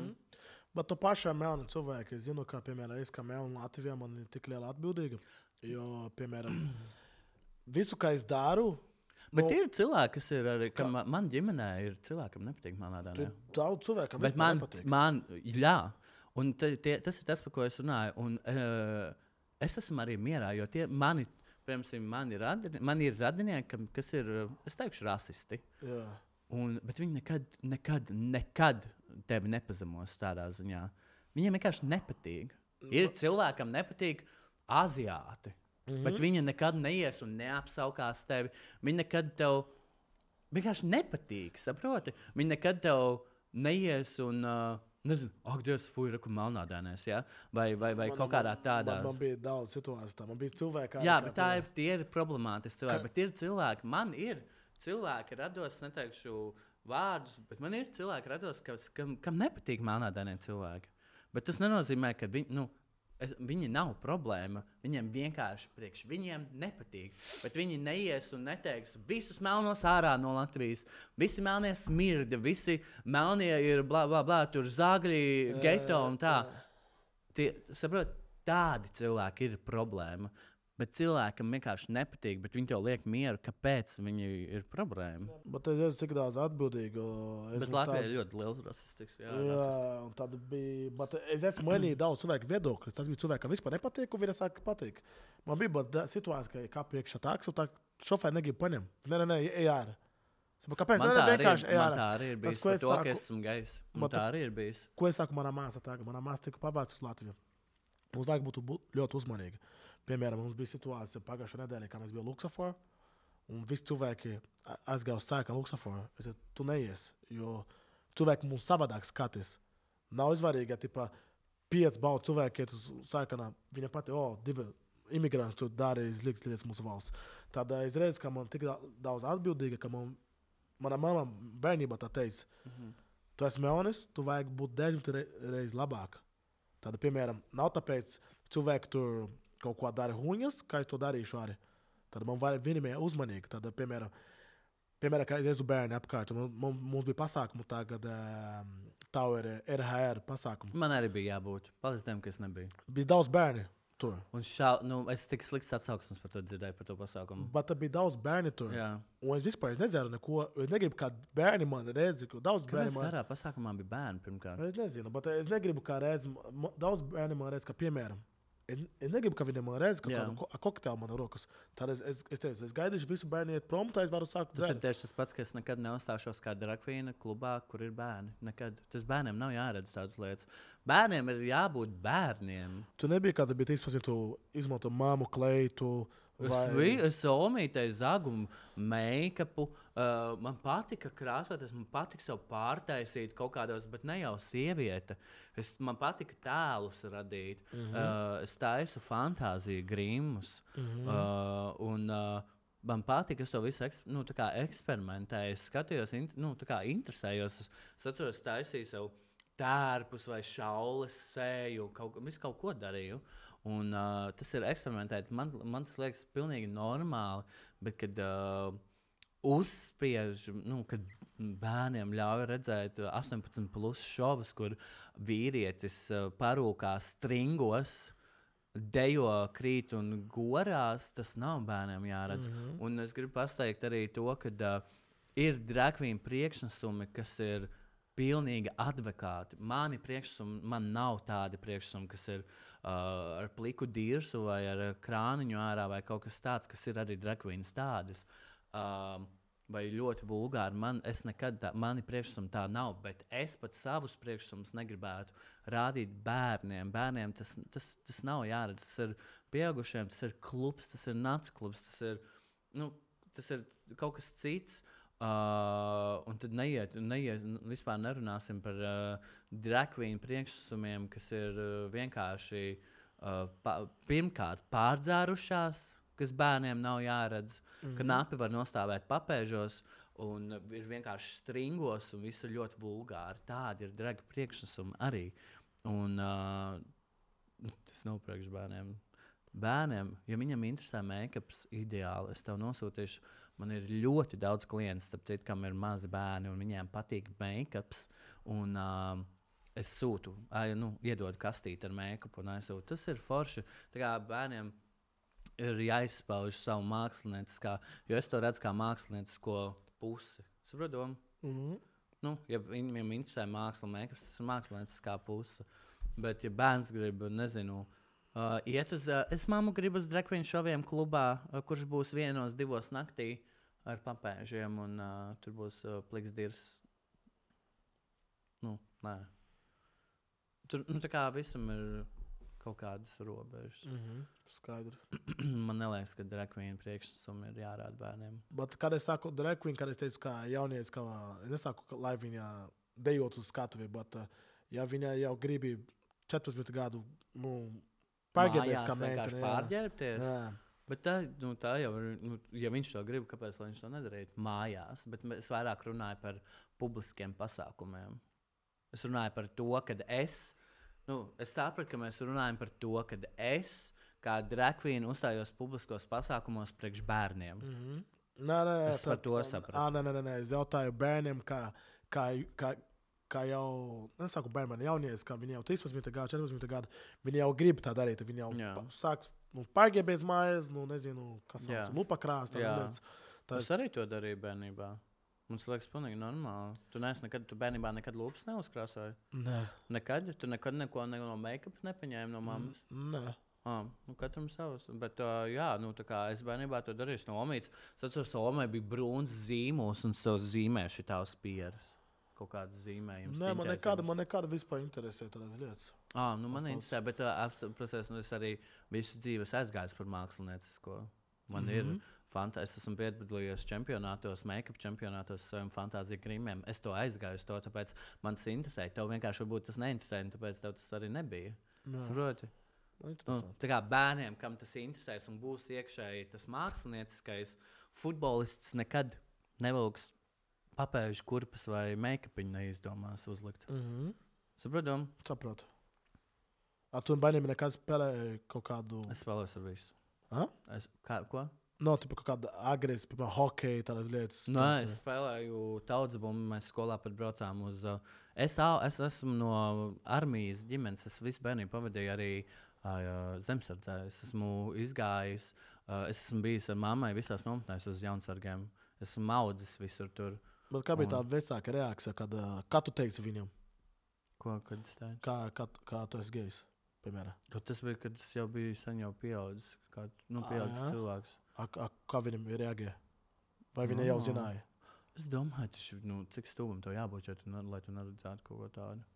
Bet tu pašā melna cilvēka, es zinu, kā, piemēram, es kā melna Latvijā, man ir tik liela atbildīga, jo, piemēram, visu, kā es daru... Bet ir cilvēki, kas ir arī, ka man ģimenē ir cilvēkam nepatīk melnādānē. Daudz cilvēkam vispār nepatīk. Jā, un tas ir tas, par ko es runāju, un es esmu arī mierā, jo tie mani ir radinieki, kas ir, es teikšu, rasisti. Jā. Bet viņi nekad tevi nepazemos tādā ziņā. Viņiem vienkārši nepatīk. Ir cilvēkam nepatīk aziāti, bet viņi nekad neies un neapsaukās tevi. Viņi nekad tev vienkārši nepatīk, saproti? Viņi nekad tev neies un, nezinu, ak, Dievs, fuj, reku melnādēnēs, ja? Vai kaut kādā tādā. Man bija daudz situāciju tā, man bija cilvēki. Jā, bet tie ir problemātiski cilvēki, bet ir cilvēki, man ir cilvēki rados, neteikšu vārdus, bet man ir cilvēki rados, kam nepatīk melnādēnie cilvēki. Bet tas nenozīmē, ka viņi, Viņi nav problēma. Viņiem vienkārši viņiem nepatīk. Bet viņi neies un neteiks visus melnos ārā no Latvijas. Visi melnie smirda, visi melnie ir tur zāgļi, geto un tā. Saprot, tādi cilvēki ir problēma. Bet cilvēkam vienkārši nepatīk, bet viņi tev liek mieru, kāpēc viņi ir problēma. Bet es esmu cik daudz atbildīgu. Bet Latvijā ir ļoti liels rasistisks. Jā, un tad bija. Bet es esmu mainījis daudz cilvēku viedokļus. Tas bija cilvēks, kam vispār nepatīk, un viņi saka, ka patīk. Man bija situācija, ka kā priekšā tāks, un tā šofēri negrib paņemt. Nē, ej ārā. Kāpēc? Man tā arī ir bijis. Tas, ka es esmu gejs. Man tā arī ir bijis. Ko es saku manā māsā? Manā māsā tika pavācis uz Latviju. Mums vajag būt ļoti uzmanīgi. Piemēram, mums bija situācija pagājušā nedēļā, kad mēs bijām Luksaforā, un visi cilvēki aizgāja uz sēkām Luksaforā. Es teicu, tu neies, jo cilvēki mums savādāk skatīs. Nav izvarīgi, ja 5 balti cilvēki iet uz sēkām, viņa pati, 2 imigranti tur darīja sliktas lietas mūsu valsts. Tad es redzu, ka man tik daudz atbildīga, ka mana mamma bērnībā tā teica, tu esi melnis, tu vajag būt 10 reizes labāk. Tad, piemēram, nav tāpēc cilvēki tur kaut ko dara huņas, kā es to darīšu arī. Tad man vajag vienmēr uzmanīgi. Tad, piemēram, kā es esmu bērni apkārt, mums bija pasākumu tagad, tā ir RHR pasākumu. Man arī bija jābūt. Paldies Dievam, ka es nebiju. Bija daudz bērni tur. Un es tik slikts atsauksmes par to dzirdēju, par to pasākumu. Bet bija daudz bērni tur. Jā. Un es vispār nedzeru neko. Es negribu, kā bērni man redz, ka daudz bērni man... Kāpēc pasākumā bija bērni pirmkārt? Es nezinu, bet es negribu, kā redz, daudz bērni man redz, ka piemēram, es negribu, ka viņi man redz, ka kādu kokteili man rokas. Tad es teicu, es gaidīšu visu bērnu iet prom, tā es varu sākt dzert. Tas ir tieši tas pats, ka es nekad neuzstāšos kā drag queen klubā, kur ir bērni. Nekad. Tas bērniem nav jāredz tādas lietas. Bērniem ir jābūt bērniem. Tu nebija, kad bija 13, tu izmanto māmu kleitu. Es omītēju zagumu, make-upu. Man patika krāsoties, man patika sev pārtaisīt kaut kādos, bet ne jau sieviete. Man patika tēlus radīt. Es taisu fantāziju grimus. Man patika, es to visu eksperimentēju. Es skatījos, interesējos. Es atceros, taisīju sev tērpus vai šaules sēju, visu kaut ko darīju. Un, tas ir eksperimentēts. Man tas liekas pilnīgi normāli, bet kad uzspiež, kad bērniem ļauj redzēt 18+ šovus, kur vīrietis parūkā stringos, dejo, krīt un gorās, tas nav bērniem jāredz. Un es gribu pateikt arī to, ka ir drag queen priekšnesumi, kas ir pilnīgi advekāti. Mani priekšnesumi, man nav tādi priekšnesumi, kas ir ar pliku dirsu vai ar krāniņu ārā vai kaut kas tāds, kas ir arī drag queens tādas. Vai ļoti vulgāri. Mani priekšnesumi tā nav, bet es pat savus priekšnesumus negribētu rādīt bērniem. Bērniem tas nav jāredz. Tas ir pieaugušiem, tas ir klubs, tas ir naciklubs, tas ir kaut kas cits. Un tad vispār nerunāsim par drag queen priekšnesumiem, kas ir vienkārši pirmkārt pārdzērušās, kas bērniem nav jāredz, ka napi var nostāvēt papēžos un ir vienkārši stringos un viss ir ļoti vulgāri. Tādi ir drag priekšnesumi arī. Un tas nav priekš bērniem. Bērniem, ja viņam interesē make-ups, ideāli, es tev nosūtīšu. Man ir ļoti daudz klientu, starp citu, kam ir mazi bērni, un viņiem patīk make-ups. Un es sūtu, iedodu kastīti ar make-upu un aizsūtu. Tas ir forši. Tā kā bērniem ir jāizpauž savu mākslinieckā, jo es to redzu kā māksliniecisko pusi. Saprotu domu? Ja viņam interesē māksla, make-ups, tas ir mākslinieciskā puse. Bet, ja bērns grib, nezinu, iet uz, es mammu gribu uz drag queen šoviem klubā, kurš būs 1-2 naktī ar papēžiem, un tur būs pliks dirs. Nē. Tur, tā kā visam ir kaut kādas robežas. Skaidrs. Man neliekas, ka drag queen priekšnesumi ir jārāda bērniem. Bet, kad es saku drag queen, kad es teicu, kā jaunietis, es nesaku, lai viņa dejot uz skatuvi, bet ja viņa jau gribi 14 gadu, pārģērbies kā meitene. Pārģērbties. Bet tā jau ir, ja viņš to grib, kāpēc viņš to nedarītu mājās? Bet es vairāk runāju par publiskiem pasākumiem. Es runāju par to, kad es Es sapratu, ka mēs runājam par to, ka es kā drag queen uzstājos publiskos pasākumos priekš bērniem. Nē, Es par to sapratu. Nē, es jautāju bērniem, kā jau, nesaku bērniem, jaunies, kā viņi jau 13 gadu, 14 gadu, viņi jau grib tā darīt, viņi jau sāks, pārgiebies mājas, nezinu, kas sauc, lupakrāst, Es arī to darīju bērnībā. Mums liekas pilnīgi normāli. Tu bērnībā nekad lupas neuzkrāsoji? Nē. Nekad? Tu nekad neko no make-up nepaņēmi no mammas? Nē. Katram savs. Bet, tā kā es bērnībā to darīju no omītes. Es atceros, ka omai bija brūns zīmos un savs zīmēs šitās pieras. Kaut kādas zīmējums. Nē, man nekāda vispār interesē tādas lietas. Man interesē, bet es arī visu dzīves aizgājis par māksliniecisko. Man ir es esmu piedalījies čempionātos, make-up čempionātos saviem fantāziju grimiem. Es to aizgāju uz to, tāpēc man tas interesē. Tev vienkārši varbūt tas neinteresē, un tāpēc tev tas arī nebija. Saproti? Tā kā bērniem, kam tas interesēs un būs iekšēji tas mākslinieckais, futbolists nekad nevilks papēžu kurpes vai make-upiņu neizdomās uzlikt. Saprotam? Saprotu. Tu bērniem nekad spēlēji kaut kādu... Es spēlēju ar visu. Ko? Tipa kaut kāda agresija, piemēram, hokeja, tādas lietas. Es spēlēju tautsbumu, mēs skolā pat braucām uz... Es esmu no armijas ģimenes, es visu bērnību pavadīju arī zemsardzē. Es esmu izgājis, es esmu bijis ar mammai visās nometnēs uz jaunsargiem. Esmu audzis visur tur. Bet kā bija tā vecāka reakcija, kā tu teiksi viņam? Ko, kad es teicu? Kā tu esi gejs, piemēram? Tas bija, kad es jau biju sen jau pieaudzis, pieaudzis cilvēks. Kā viņam reaģēja? Vai viņa jau zināja? Es domāju, cik stūmam to jābūt, lai tu neredzētu kaut ko tādu.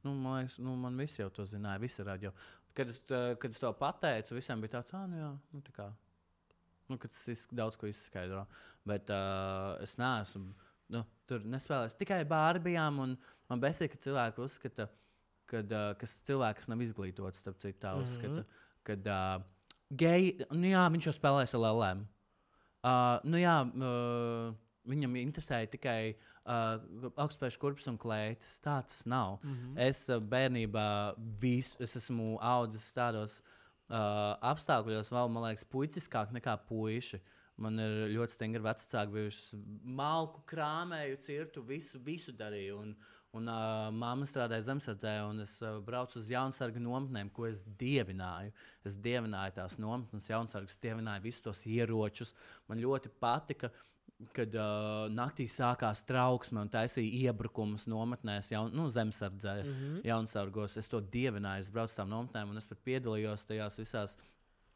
Man liekas, man visi jau to zināja, visi rādi jau. Kad es to pateicu, visiem bija tāds, tā kā. Kad es daudz ko izskaidro. Bet es neesmu, tur nespēlēju tikai bārbijām, un man besīk, ka cilvēki uzskata, kas cilvēks nav izglītots, starp citu tā uzskata, kad geji, viņš jau spēlēs ar lelēm. Viņam interesēja tikai augstspējas kurpes un kleitas. Tā tas nav. Es bērnībā es esmu audzis tādos apstākļos, vēl, man liekas, puiciskāk nekā puiši. Man ir ļoti stingri vecāki bijuši. Malku krāmēju, cirtu, visu darīju. Un mamma strādāja zemsardzē, un es braucu uz jaunsargu nometnēm, ko es dievināju. Es dievināju tās nometnes, jaunsargas, dievināju visus tos ieročus. Man ļoti patika, kad naktī sākās trauksme un taisīja iebrukumus nometnēs, zemsardzē, jaunsargos. Es to dievināju, es braucu uz tām nometnēm, un es pat piedalījos tajās visās.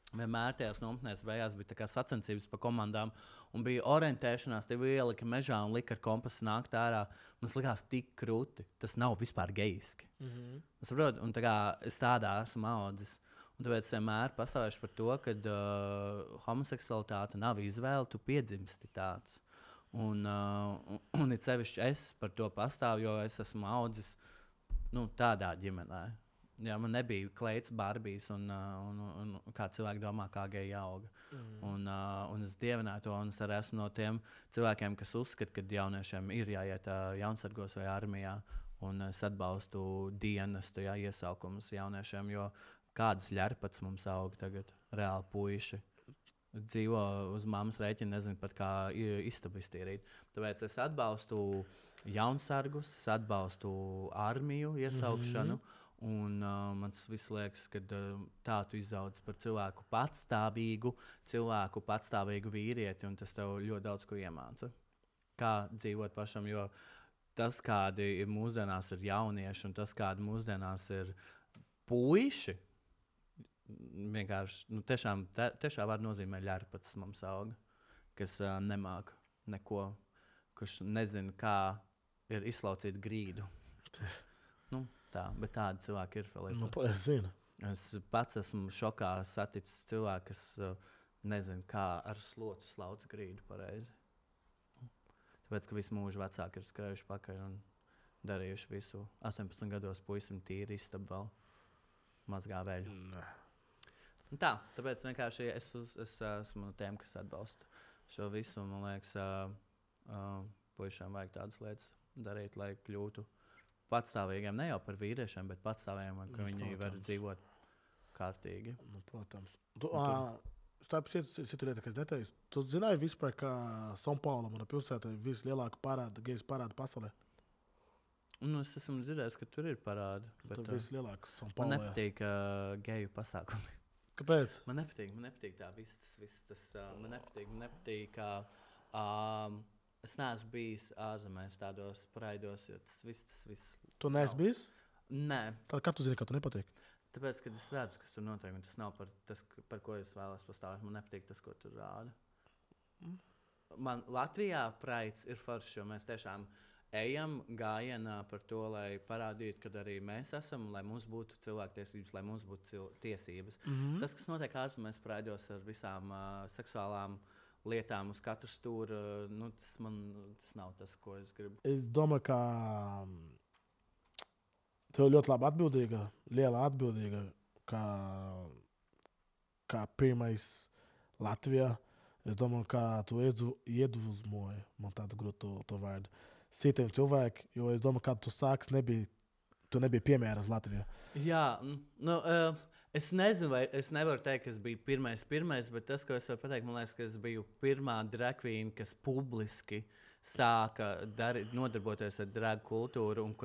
Vienmēr tajās nometnēs beigās bija sacensības pa komandām, un bija orientēšanās, tevi ielika mežā un lika ar kompasu nākt ārā. Man likās tik krūti. Tas nav vispār gejiski. Saprotu? Un es tādā esmu audzis. Un tāpēc es vienmēr pastāvēšu par to, ka homoseksualitāte nav izvēle, tu piedzimsti tāds. Un it sevišķi es par to pastāvu, jo es esmu audzis tādā ģimenē. Jā, man nebija kleitas, barbijas, un kā cilvēki domā, kā geji auga. Un es dievināju to, un es arī esmu no tiem cilvēkiem, kas uzskata, ka jauniešiem ir jāiet jaunsargos vai armijā. Un es atbalstu dienestu iesaukumus jauniešiem, jo kādas ļarpats mums aug tagad, reāli puiši. Dzīvo uz mammas rēķina, nezinu pat kā istabu iztīrīt. Tāpēc es atbalstu jaunsargus, es atbalstu armiju iesaukšanu. Un man tas viss liekas, ka tā tu izaudz par cilvēku patstāvīgu vīrieti, un tas tev ļoti daudz ko iemāca. Kā dzīvot pašam, jo tas, kādi ir mūsdienās ir jaunieši, un tas, kādi mūsdienās ir puiši, vienkārši, tiešām var nozīmēt ļarpats mums auga, kas nemāk neko, kurš nezina, kā ir izslaucīt grīdu. Tā, bet tādi cilvēki ir, Filipa. Es pats esmu šokā saticis cilvēku, kas nezina, kā ar slotu slauc grīdu pareizi. Tāpēc, ka visu mūžu vecāki ir skrējuši pakaļ un darījuši visu. 18 gados puisim tīri istabu vēl mazgā veļu. Tāpēc vienkārši es esmu no tiem, kas atbalsta šo visu. Man liekas, puišiem vajag tādas lietas darīt, lai kļūtu patstāvīgiem, ne jau par vīriešiem, bet patstāvīgiem, ka viņi var protams. dzīvot kārtīgi. Nu, protams. Starp citu lietu, kas neteicu, tu zināji vispār, ka São Paulo, mana pilsēta, ir vislielākā gejas parāda pasaulē? Nu, es esmu dzirdējis, ka tur ir parādi. Tur Bet, vislielākā São man Paulo. nepatīk geju pasākumi. Kāpēc? Man nepatīk tā viss tas. Man nepatīk kā... Es neesmu bijis ārzemēs tādos paraidos, jo tas viss... Tu neesi bijis? Nē, Tad kā tu zini, ka tu nepatīk? tāpēc, kad es redzu, kas tur notiek, un tas nav par ko es vēlos pastāvēt. Man nepatīk tas, ko tur rāda. Man Latvijā praids ir foršs, jo mēs tiešām ejam gājienā par to, lai parādītu, ka arī mēs esam, lai mums būtu cilvēktiesības, lai mums būtu tiesības. Tas, kas notiek ārzemēs praidos ar visām seksuālām lietām uz katru stūri, tas nav tas, ko es gribu. Es domāju, ka tev ļoti labi atbildīga, liela atbildīga, kā pirmais Latvijā. Es domāju, ka tu iedvesmoji, man tādu grūtu to vārdu, citiem cilvēkiem, jo es domāju, ka tu sāks tu nebija piemērs Latvijā. Jā, es nezinu, vai es nevaru teikt, ka es biju pirmais, bet tas, ko es varu pateikt, man liekas, ka es biju pirmā drag queen, kas publiski sāka nodarboties ar drag kultūru un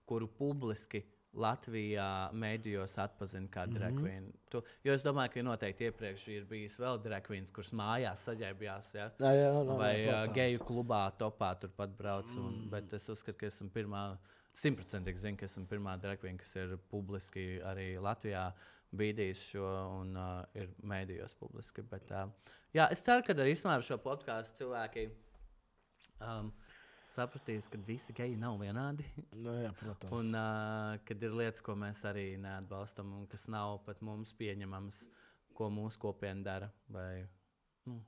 kuru publiski Latvijā mēdījos atpazina kā drag queen. Jo es domāju, ka noteikti iepriekš ir bijis vēl drag queens, kuras mājās saģērbjās, ja? Vai geju klubā topā turpat brauc. Bet es uzskatu, ka esmu pirmā, 100% zinu, ka esmu pirmā drag queen, kas ir publiski arī Latvijā bīdījis šo un ir mēdījos publiski. Bet, jā, es ceru, ka arī ar šo podkāstu cilvēki sapratīs, ka visi geji nav vienādi. Jā, protams. Un kad ir lietas, ko mēs arī neatbalstam un kas nav pat mums pieņemams, ko mūsu kopiena dara vai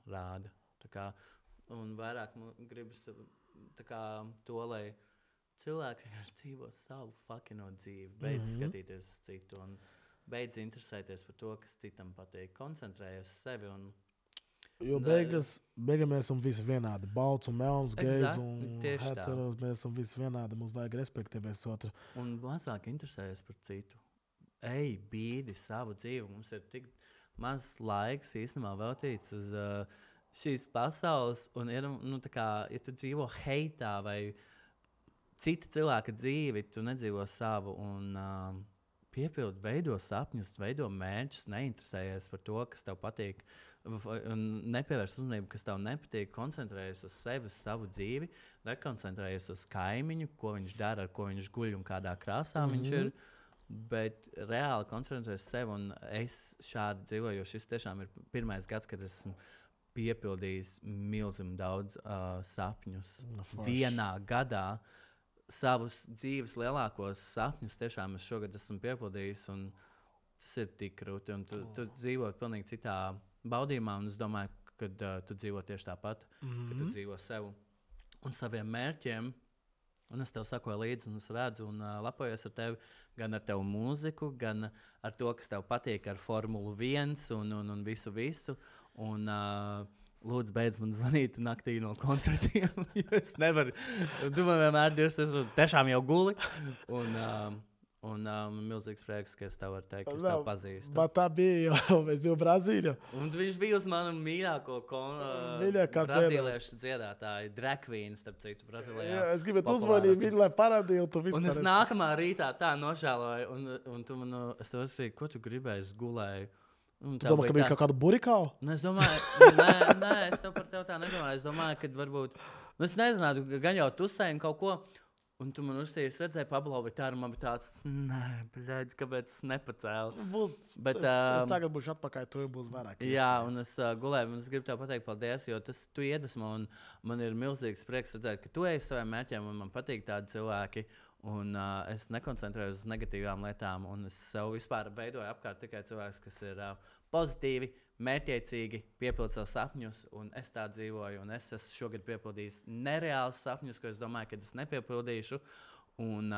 rāda. Un vairāk gribas to, lai cilvēki vienkārši dzīvo savu fucking dzīvi, beidz skatīties uz citu un beidz interesēties par to, kas citam patīk. Koncentrējies uz sevi. Jo beigās mēs esam visi vienādi. Balts un melns, gejs un heteros. Mēs esam visi vienādi. Mums vajag respektēt viens otru. Un mazāk interesējies par citu. Ej, bīdi savu dzīvi. Mums ir tik maz laiks īstenībā veltīts uz šīs pasaules. Un ir, ja tu dzīvo heitā vai cita cilvēka dzīvi, tu nedzīvo savu un piepildi, veido sapņus, veido mērķus, neinteresējies par to, kas tev patīk, un nepievērs uzmanību, kas tev nepatīk, koncentrējies uz sevi, uz savu dzīvi, nekoncentrējies uz kaimiņu, ko viņš dara, ar ko viņš guļ un kādā krāsā viņš ir, bet reāli koncentrējies uz sevi, un es šādi dzīvoju, jo šis tiešām ir pirmais gads, kad esmu piepildījis milzīgi daudz sapņus vienā gadā. Savus dzīves lielākos sapņus tiešām es šogad esmu piepildījis, un tas ir tik krūti. Tu dzīvo pilnīgi citā baudījumā, un es domāju, ka tu dzīvo tieši tāpat, ka tu dzīvo sev un saviem mērķiem. Un es tev sakoju līdzi, un es redzu, un lepojos ar tevi, gan ar tevu mūziku, gan ar to, kas tev patīk ar Formulu 1 un visu. Un, lūdzu, beidz man zvanīt naktī no koncertiem, jo es nevaru. Tu man vienmēr dirsi, tiešām jau guli. Un milzīgs prieks, ka es tev varu teikt, ka es tev pazīstu. Bet tā bija, jo es biju Brazīlijā. Un viņš bija uz manu mīļāko brazīliešu dziedātāju, drag queen, starp citu, Brazīlijā. Jā, es gribētu uzvanīt viņu, lai parādītu tu visu. Un es nākamā rītā tā nožēloju, un tu man, es tev esmu, ko tu gribēji, es gulēju. Tu domā, ka bija kaut kāda burikāla? Es domāju, nē, es tev par tevi tā nedomāju. Es domāju, ka varbūt, es nezinātu, gan jau tusēju kaut ko, un tu man uzsties, redzēji Pablo Vitāru, man bija tāds, nē, bļaidz, kāpēc es nepacēlu. Bet, es tagad būšu atpakaļ, tu būs vairāk. Jā, un es gulēju, un es gribu tev pateikt paldies, jo tas tu iedvesmo, un man ir milzīgs prieks redzēt, ka tu ej saviem mērķiem, un man patīk tādi cilvēki. Un es nekoncentrējos uz negatīvām lietām, un es sev vispār veidoju apkārt tikai cilvēkus, kas ir pozitīvi, mērķiecīgi, piepilda savus sapņus, un es tā dzīvoju. Un es esmu šogad piepildījis nereālus sapņus, ko es domāju, ka es nepiepildīšu. Un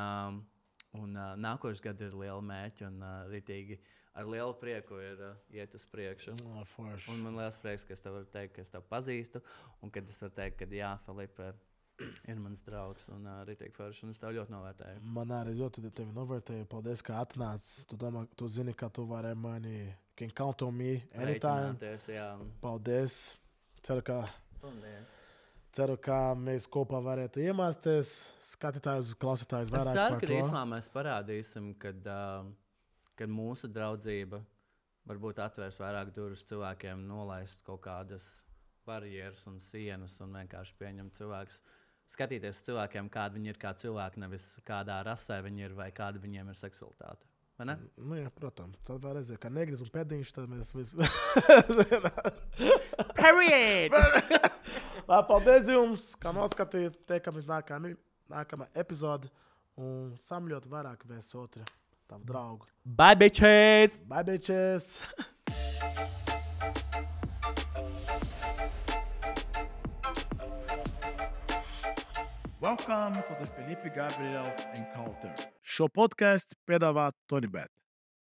nākošais gads ir liela mērķa, un ritīgi ar lielu prieku ir iet uz priekšu. Un man liels prieks, ka es tev varu teikt, ka es tev pazīstu, un kad es varu teikt, ka jā, Filipe, Ir mans draugs un Ritīgi Forši, un es tev ļoti novērtēju. Man arī ļoti tevi novērtēju. Paldies, ka atnāc. Tu zini, ka tu vari mani can count on me anytime. Jā. Paldies. Paldies. Ceru, ka mēs kopā varētu iemācīties, skatītājus, klausītājus vairāk par to. Es ceru, ka īsumā mēs parādīsim, kad mūsu draudzība varbūt atvērs vairāk durvis cilvēkiem, nolaist kaut kādas barjeras un sienas un vienkārši pieņemt cilvēkus. Skatīties cilvēkiem, kādi viņi ir kā cilvēki, nevis kādā rasē viņi ir vai kāda viņiem ir seksualitāte. Vai ne? Nu jā, protams. Tad var redzēt, ka negriz un pēdiņš, tad mēs visi... Period! Paldies jums, ka noskatījāt. Tiekamies nākamā epizode un samļot vairāk viens otru tavu draugu. Bye, bitches! Bye, bitches! Welcome to the Felipe Gabriel Encounter. Šo podcastu piedāvā Tonybet.